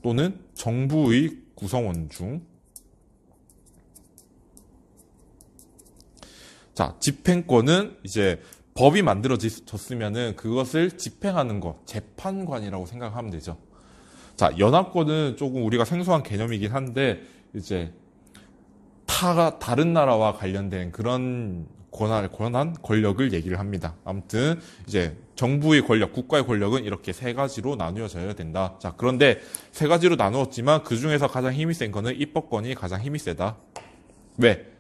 또는 정부의 구성원 중. 자, 집행권은 이제 법이 만들어졌으면은 그것을 집행하는 것, 재판관이라고 생각하면 되죠. 자, 연합권은 조금 우리가 생소한 개념이긴 한데 이제 다른 나라와 관련된 그런 권력을 얘기를 합니다. 아무튼 이제 정부의 권력, 국가의 권력은 이렇게 세 가지로 나누어져야 된다. 자, 그런데 세 가지로 나누었지만 그 중에서 가장 힘이 센 거는 입법권이 가장 힘이 세다. 왜?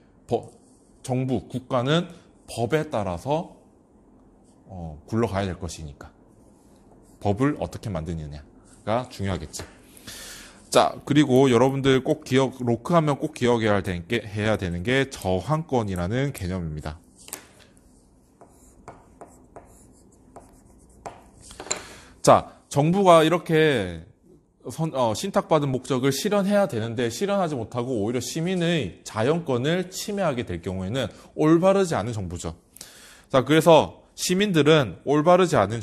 정부, 국가는 법에 따라서 굴러가야 될 것이니까. 법을 어떻게 만드느냐가 중요하겠지. 자, 그리고 여러분들 로크하면 꼭 기억해야 되는 게 저항권이라는 개념입니다. 자, 정부가 이렇게 신탁받은 목적을 실현해야 되는데 실현하지 못하고 오히려 시민의 자연권을 침해하게 될 경우에는 올바르지 않은 정부죠. 자, 그래서 시민들은 올바르지 않은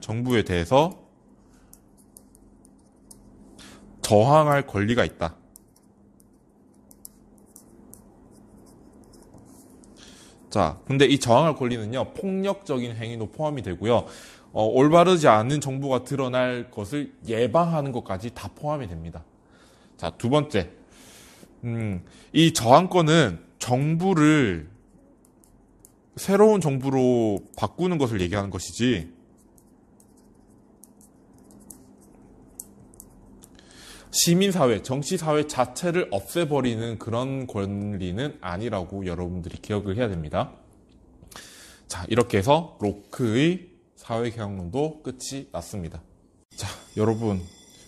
정부에 대해서 저항할 권리가 있다. 자, 근데 이 저항할 권리는요, 폭력적인 행위도 포함이 되고요, 올바르지 않은 정부가 드러날 것을 예방하는 것까지 다 포함이 됩니다. 자, 두 번째, 이 저항권은 정부를 새로운 정부로 바꾸는 것을 얘기하는 것이지, 시민사회, 정치사회 자체를 없애버리는 그런 권리는 아니라고 여러분들이 기억을 해야 됩니다. 자, 이렇게 해서 로크의 사회개혁론도 끝이 났습니다. 자, 여러분,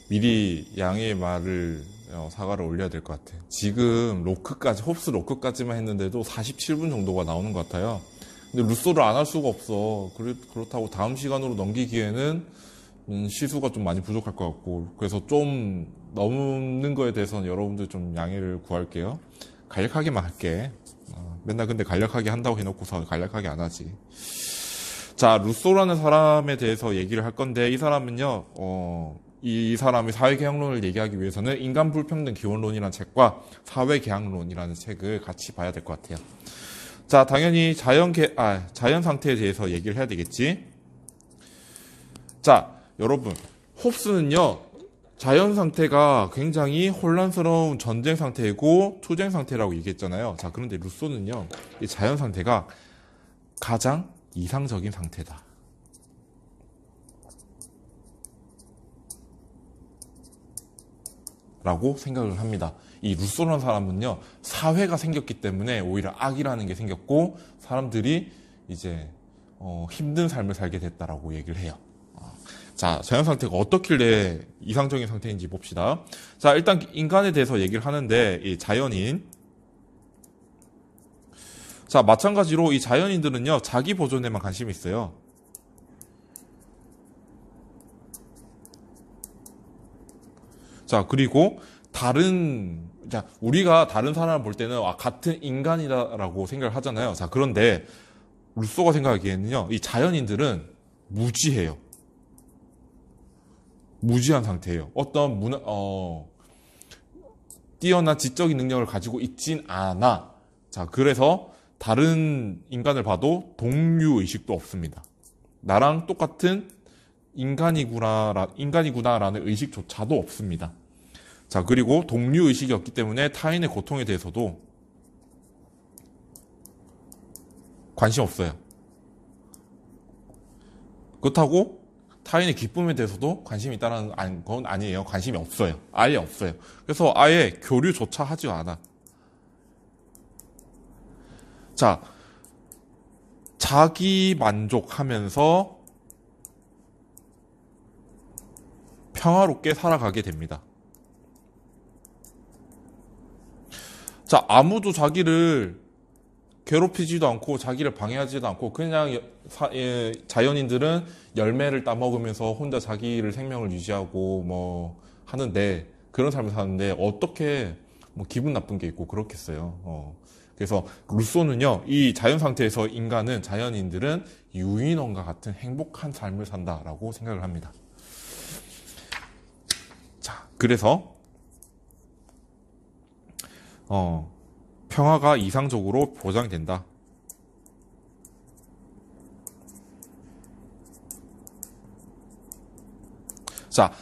미리 양해의 말을, 사과를 올려야 될 것 같아요. 지금 홉스 로크까지만 했는데도 47분 정도가 나오는 것 같아요. 근데 루소를 안 할 수가 없어. 그렇다고 다음 시간으로 넘기기에는 시수가 좀 많이 부족할 것 같고, 그래서 좀 넘는 거에 대해서는 여러분들 좀 양해를 구할게요. 간략하게만 할게. 맨날 근데 간략하게 한다고 해놓고서 간략하게 안 하지. 자, 루소라는 사람에 대해서 얘기를 할 건데, 이 사람은요, 이 사람의 사회개혁론을 얘기하기 위해서는 인간불평등 기원론이라는 책과 사회개혁론이라는 책을 같이 봐야 될 것 같아요. 자, 당연히 자연 상태에 대해서 얘기를 해야 되겠지. 자, 여러분, 홉스는요, 자연 상태가 굉장히 혼란스러운 전쟁 상태이고 투쟁 상태라고 얘기했잖아요. 자, 그런데 루소는요, 이 자연 상태가 가장 이상적인 상태다. 라고 생각을 합니다. 이 루소라는 사람은요, 사회가 생겼기 때문에 오히려 악이라는 게 생겼고, 사람들이 이제, 힘든 삶을 살게 됐다라고 얘기를 해요. 자, 자연 상태가 어떻길래 이상적인 상태인지 봅시다. 자, 일단 인간에 대해서 얘기를 하는데, 이 자연인, 자, 마찬가지로 이 자연인들은요, 자기 보존에만 관심이 있어요. 자, 그리고 우리가 다른 사람을 볼 때는 같은 인간이다라고 생각을 하잖아요. 자, 그런데 루소가 생각하기에는요, 이 자연인들은 무지해요. 무지한 상태예요. 어떤 뛰어난 지적인 능력을 가지고 있진 않아. 자, 그래서 다른 인간을 봐도 동료의식도 없습니다. 나랑 똑같은 인간이구나라는 의식조차도 없습니다. 자, 그리고 동료의식이 없기 때문에 타인의 고통에 대해서도 관심 없어요. 그렇다고 타인의 기쁨에 대해서도 관심이 있다는 건 아니에요. 관심이 없어요. 아예 없어요. 그래서 아예 교류조차 하지 않아. 자, 자기 만족하면서 평화롭게 살아가게 됩니다. 자, 아무도 자기를 괴롭히지도 않고 자기를 방해하지도 않고 그냥 자연인들은 열매를 따먹으면서 혼자 자기를 생명을 유지하고 뭐 하는데, 그런 삶을 사는데 어떻게 뭐 기분 나쁜 게 있고 그렇겠어요. 그래서 루소는요, 이 자연 상태에서 자연인들은 유인원과 같은 행복한 삶을 산다라고 생각을 합니다. 자, 그래서 평화가 이상적으로 보장된다. 자,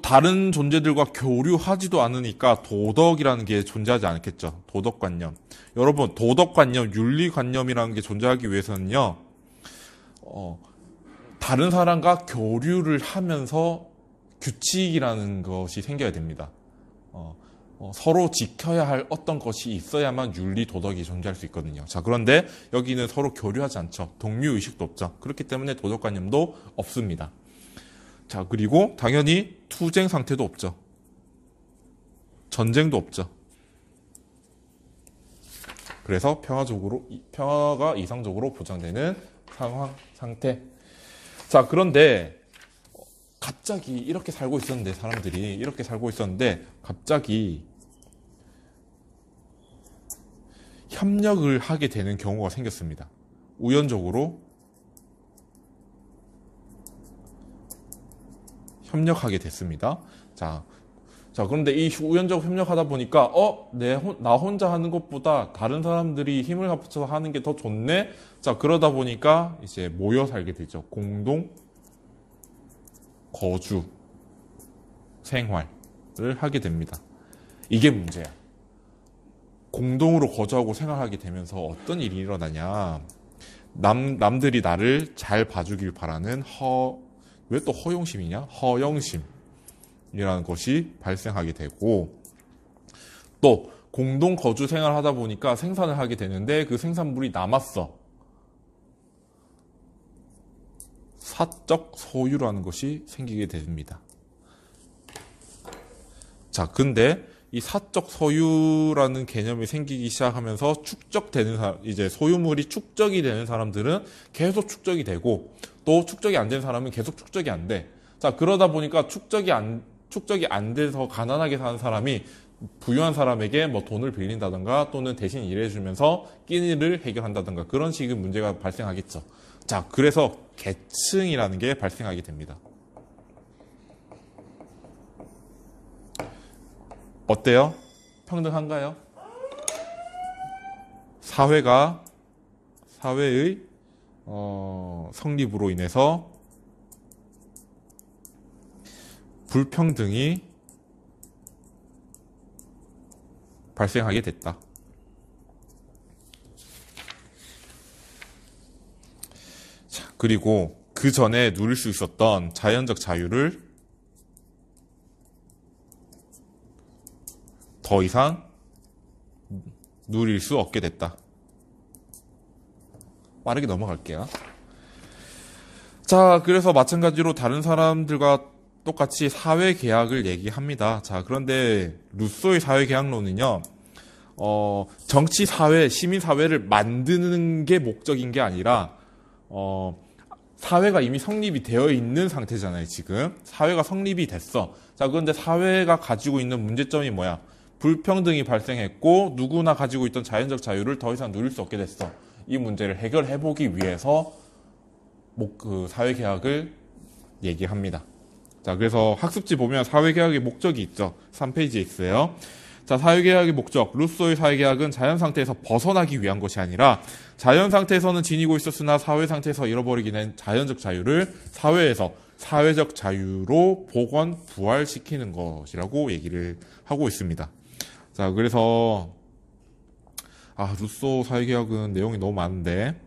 다른 존재들과 교류하지도 않으니까 도덕이라는 게 존재하지 않겠죠. 도덕관념. 여러분, 도덕관념, 윤리관념이라는 게 존재하기 위해서는요, 다른 사람과 교류를 하면서 규칙이라는 것이 생겨야 됩니다. 서로 지켜야 할 어떤 것이 있어야만 윤리, 도덕이 존재할 수 있거든요. 자, 그런데 여기는 서로 교류하지 않죠. 동료의식도 없죠. 그렇기 때문에 도덕관념도 없습니다. 자, 그리고 당연히 투쟁 상태도 없죠. 전쟁도 없죠. 그래서 평화가 이상적으로 보장되는 상태. 자, 그런데 갑자기 이렇게 살고 있었는데, 사람들이 이렇게 살고 있었는데 갑자기 협력을 하게 되는 경우가 생겼습니다. 우연적으로 협력하게 됐습니다. 자, 그런데 이 우연적으로 협력하다 보니까 나 혼자 하는 것보다 다른 사람들이 힘을 합쳐서 하는 게 더 좋네. 자, 그러다 보니까 이제 모여 살게 되죠. 공동 거주 생활을 하게 됩니다. 이게 문제야. 공동으로 거주하고 생활하게 되면서 어떤 일이 일어나냐. 남들이 나를 잘 봐주길 바라는 왜 또 허영심이냐? 허영심이라는 것이 발생하게 되고, 또 공동 거주 생활을 하다 보니까 생산을 하게 되는데 그 생산물이 남았어. 사적 소유라는 것이 생기게 됩니다. 자, 근데 이 사적 소유라는 개념이 생기기 시작하면서 이제 소유물이 축적이 되는 사람들은 계속 축적이 되고, 또 축적이 안 된 사람은 계속 축적이 안 돼. 자, 그러다 보니까 축적이 안 돼서 가난하게 사는 사람이 부유한 사람에게 뭐 돈을 빌린다든가 또는 대신 일해주면서 끼니를 해결한다든가 그런 식의 문제가 발생하겠죠. 자, 그래서 계층이라는 게 발생하게 됩니다. 어때요? 평등한가요? 사회의 성립으로 인해서 불평등이 발생하게 됐다. 자, 그리고 그 전에 누릴 수 있었던 자연적 자유를 더 이상 누릴 수 없게 됐다. 빠르게 넘어갈게요. 자, 그래서 마찬가지로 다른 사람들과 똑같이 사회계약을 얘기합니다. 자, 그런데 루소의 사회계약론은요, 정치 사회, 시민 사회를 만드는 게 목적인 게 아니라 사회가 이미 성립이 되어 있는 상태잖아요. 지금 사회가 성립이 됐어. 자, 그런데 사회가 가지고 있는 문제점이 뭐야? 불평등이 발생했고 누구나 가지고 있던 자연적 자유를 더 이상 누릴 수 없게 됐어. 이 문제를 해결해 보기 위해서 그 사회개혁을 얘기합니다. 자, 그래서 학습지 보면 사회개혁의 목적이 있죠. 3페이지에 있어요. 자, 사회개혁의 목적. 루소의 사회개혁은 자연상태에서 벗어나기 위한 것이 아니라 자연상태에서는 지니고 있었으나 사회상태에서 잃어버리게 된 자연적 자유를 사회에서 사회적 자유로 복원, 부활시키는 것이라고 얘기를 하고 있습니다. 자, 그래서 루소 사회개혁은 내용이 너무 많은데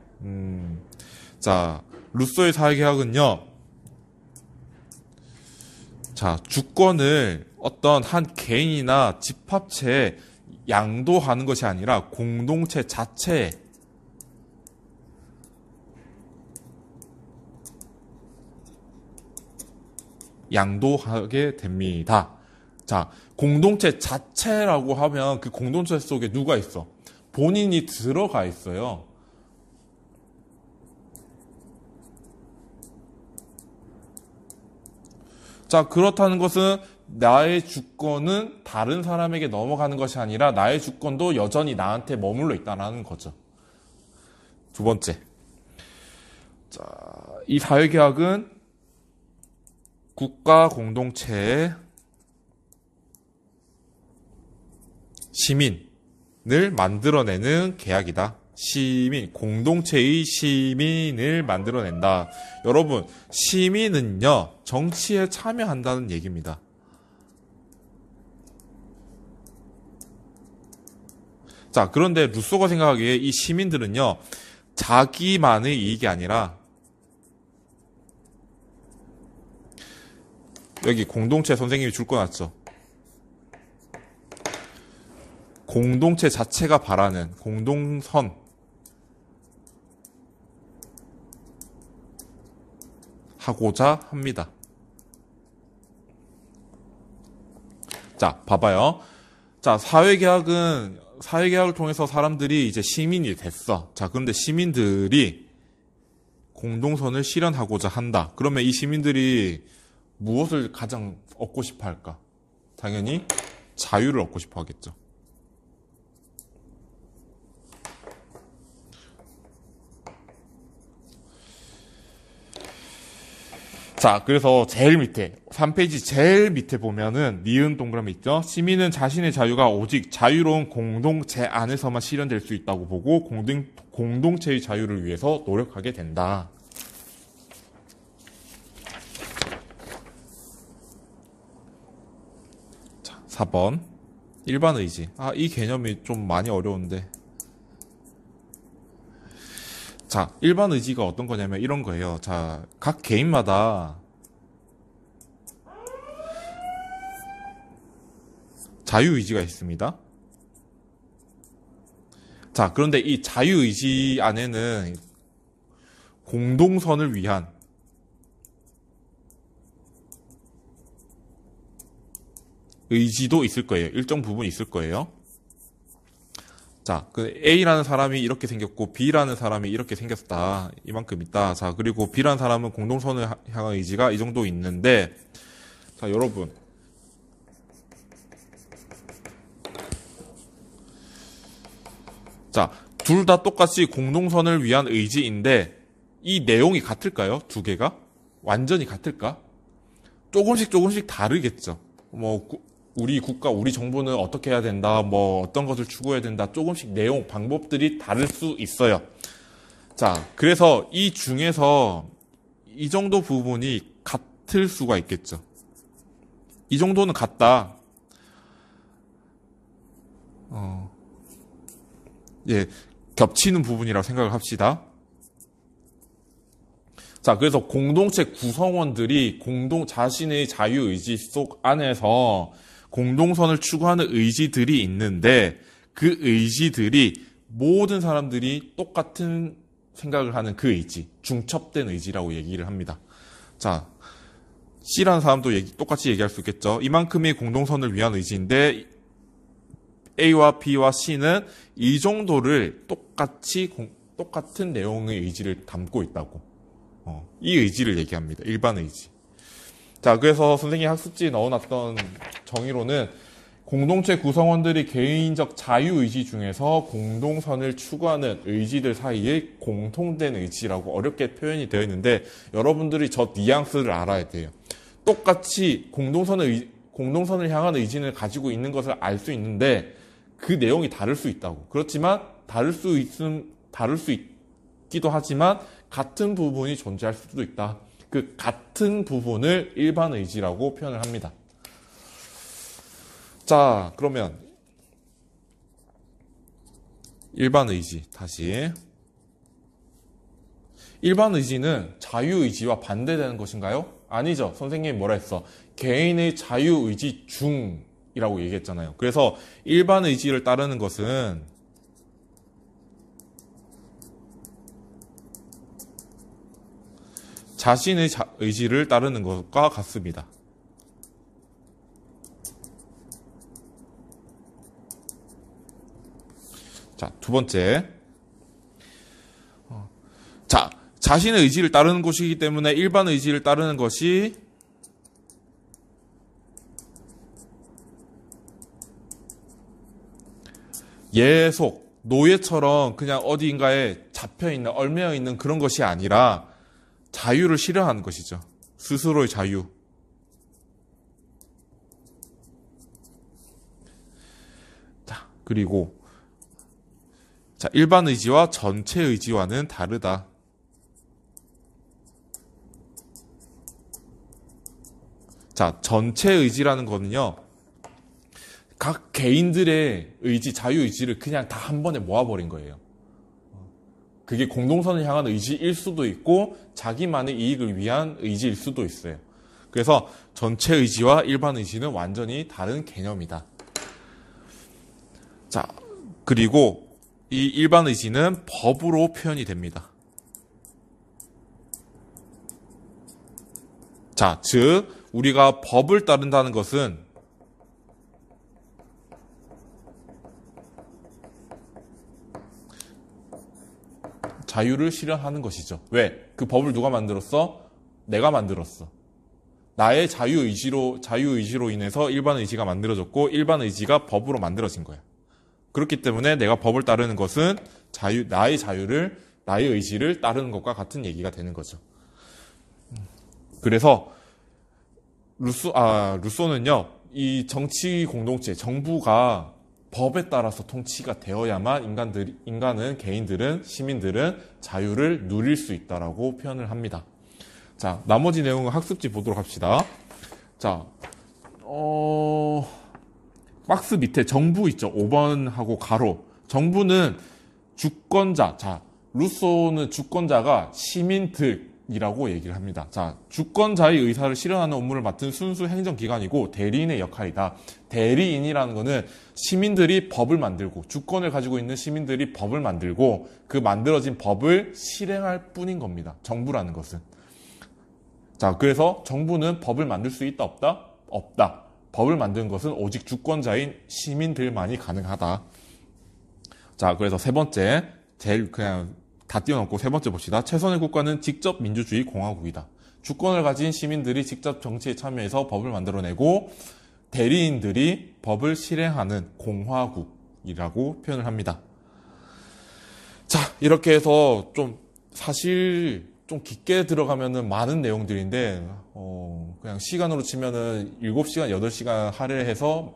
자, 루소의 사회개혁은요, 자, 주권을 어떤 한 개인이나 집합체에 양도하는 것이 아니라 공동체 자체에 양도하게 됩니다. 자, 공동체 자체라고 하면 그 공동체 속에 누가 있어? 본인이 들어가 있어요. 자, 그렇다는 것은 나의 주권은 다른 사람에게 넘어가는 것이 아니라 나의 주권도 여전히 나한테 머물러 있다는 거죠. 두 번째. 자, 이 사회개혁은 국가 공동체의 시민을 만들어내는 계약이다. 시민, 공동체의 시민을 만들어낸다. 여러분, 시민은요, 정치에 참여한다는 얘기입니다. 자, 그런데 루소가 생각하기에 이 시민들은요, 자기만의 이익이 아니라 여기 공동체 선생님이 줄 거 놨죠. 공동체 자체가 바라는 공동선, 하고자 합니다. 자, 봐봐요. 자, 사회개혁을 통해서 사람들이 이제 시민이 됐어. 자, 그런데 시민들이 공동선을 실현하고자 한다. 그러면 이 시민들이 무엇을 가장 얻고 싶어 할까? 당연히 자유를 얻고 싶어 하겠죠. 자, 그래서 제일 밑에 3페이지 제일 밑에 보면은 니은 동그라미 있죠. 시민은 자신의 자유가 오직 자유로운 공동체 안에서만 실현될 수 있다고 보고 공동체의 자유를 위해서 노력하게 된다. 자, 4번 일반 의지. 이 개념이 좀 많이 어려운데. 자, 일반 의지가 어떤 거냐면 이런 거예요. 자, 각 개인마다 자유의지가 있습니다. 자, 그런데 이 자유의지 안에는 공동선을 위한 의지도 있을 거예요. 일정 부분 있을 거예요. 자, 그 A라는 사람이 이렇게 생겼고 B라는 사람이 이렇게 생겼다. 이만큼 있다. 자, 그리고 B라는 사람은 공동선을 향한 의지가 이 정도 있는데, 자, 여러분. 자, 둘 다 똑같이 공동선을 위한 의지인데 이 내용이 같을까요? 두 개가? 완전히 같을까? 조금씩 다르겠죠. 우리 국가, 우리 정부는 어떻게 해야 된다, 어떤 것을 추구해야 된다, 조금씩 내용, 방법들이 다를 수 있어요. 자, 그래서 이 중에서 이 정도 부분이 같을 수가 있겠죠. 이 정도는 같다. 예, 겹치는 부분이라고 생각을 합시다. 자, 그래서 공동체 구성원들이 자신의 자유의지 속 안에서 공동선을 추구하는 의지들이 있는데 그 의지들이 모든 사람들이 똑같은 생각을 하는 그 의지, 중첩된 의지라고 얘기를 합니다. 자, C라는 사람도 똑같이 얘기할 수 있겠죠. 이만큼의 공동선을 위한 의지인데 A와 B와 C는 이 정도를 똑같은 내용의 의지를 담고 있다고. 이 의지를 얘기합니다. 일반 의지. 자, 그래서 선생님이 학습지에 넣어놨던 정의로는 공동체 구성원들이 개인적 자유의지 중에서 공동선을 추구하는 의지들 사이에 공통된 의지라고 어렵게 표현이 되어 있는데 여러분들이 저 뉘앙스를 알아야 돼요. 똑같이 공동선을 향한 의지를 가지고 있는 것을 알 수 있는데 그 내용이 다를 수 있다고. 그렇지만 다를 수 있기도 하지만 같은 부분이 존재할 수도 있다. 그 같은 부분을 일반 의지라고 표현을 합니다. 자, 그러면 일반 의지 다시. 일반 의지는 자유의지와 반대되는 것인가요? 아니죠. 선생님이 뭐라 했어? 개인의 자유의지 중이라고 얘기했잖아요. 그래서 일반 의지를 따르는 것은 자신의 의지를 따르는 것과 같습니다. 자, 두 번째. 자, 자신의 의지를 따르는 것이기 때문에 일반 의지를 따르는 것이 예속, 노예처럼 그냥 어디인가에 잡혀있는, 얽매여있는 그런 것이 아니라 자유를 실현하는 것이죠. 스스로의 자유. 자, 그리고 자, 일반 의지와 전체 의지와는 다르다. 자, 전체 의지라는 거는요, 각 개인들의 의지, 자유의지를 그냥 다 한 번에 모아버린 거예요. 그게 공동선을 향한 의지일 수도 있고, 자기만의 이익을 위한 의지일 수도 있어요. 그래서 전체 의지와 일반 의지는 완전히 다른 개념이다. 자, 그리고 이 일반 의지는 법으로 표현이 됩니다. 자, 즉 우리가 법을 따른다는 것은 자유를 실현하는 것이죠. 왜? 그 법을 누가 만들었어? 내가 만들었어. 나의 자유의지로 인해서 일반 의지가 만들어졌고 일반 의지가 법으로 만들어진 거야. 그렇기 때문에 내가 법을 따르는 것은 나의 의지를 따르는 것과 같은 얘기가 되는 거죠. 그래서 루소는요, 이 정치 공동체, 정부가 법에 따라서 통치가 되어야만 개인들은, 시민들은 자유를 누릴 수 있다라고 표현을 합니다. 자, 나머지 내용은 학습지 보도록 합시다. 자, 박스 밑에 정부 있죠. 5번하고 가로. 정부는 주권자. 자, 루소는 주권자가 시민들이라고 얘기를 합니다. 자, 주권자의 의사를 실현하는 업무를 맡은 순수 행정기관이고 대리인의 역할이다. 대리인이라는 거는 시민들이 법을 만들고, 주권을 가지고 있는 시민들이 법을 만들고 그 만들어진 법을 실행할 뿐인 겁니다. 정부라는 것은. 자, 그래서 정부는 법을 만들 수 있다, 없다? 없다. 법을 만드는 것은 오직 주권자인 시민들만이 가능하다. 자, 그래서 세 번째, 제일 그냥 다 띄워놓고 세 번째 봅시다. 최선의 국가는 직접 민주주의 공화국이다. 주권을 가진 시민들이 직접 정치에 참여해서 법을 만들어내고 대리인들이 법을 실행하는 공화국이라고 표현을 합니다. 자, 이렇게 해서 사실 좀 깊게 들어가면은 많은 내용들인데, 그냥 시간으로 치면은 7시간, 8시간 할애해서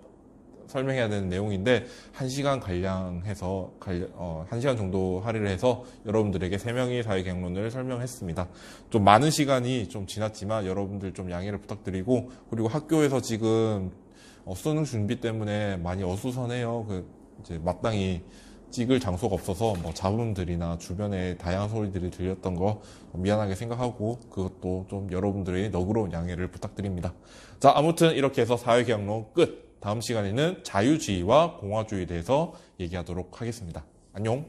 설명해야 되는 내용인데, 1시간 가량 해서, 1시간 정도 할애를 해서 여러분들에게 3명의 사회경론을 설명했습니다. 좀 많은 시간이 좀 지났지만 여러분들 좀 양해를 부탁드리고, 그리고 학교에서 지금 수능 준비 때문에 많이 어수선해요. 이제 마땅히 찍을 장소가 없어서 잡음들이나 주변에 다양한 소리들이 들렸던 거 미안하게 생각하고 그것도 좀 여러분들의 너그러운 양해를 부탁드립니다. 자, 아무튼 이렇게 해서 사회경론 끝. 다음 시간에는 자유주의와 공화주의에 대해서 얘기하도록 하겠습니다. 안녕.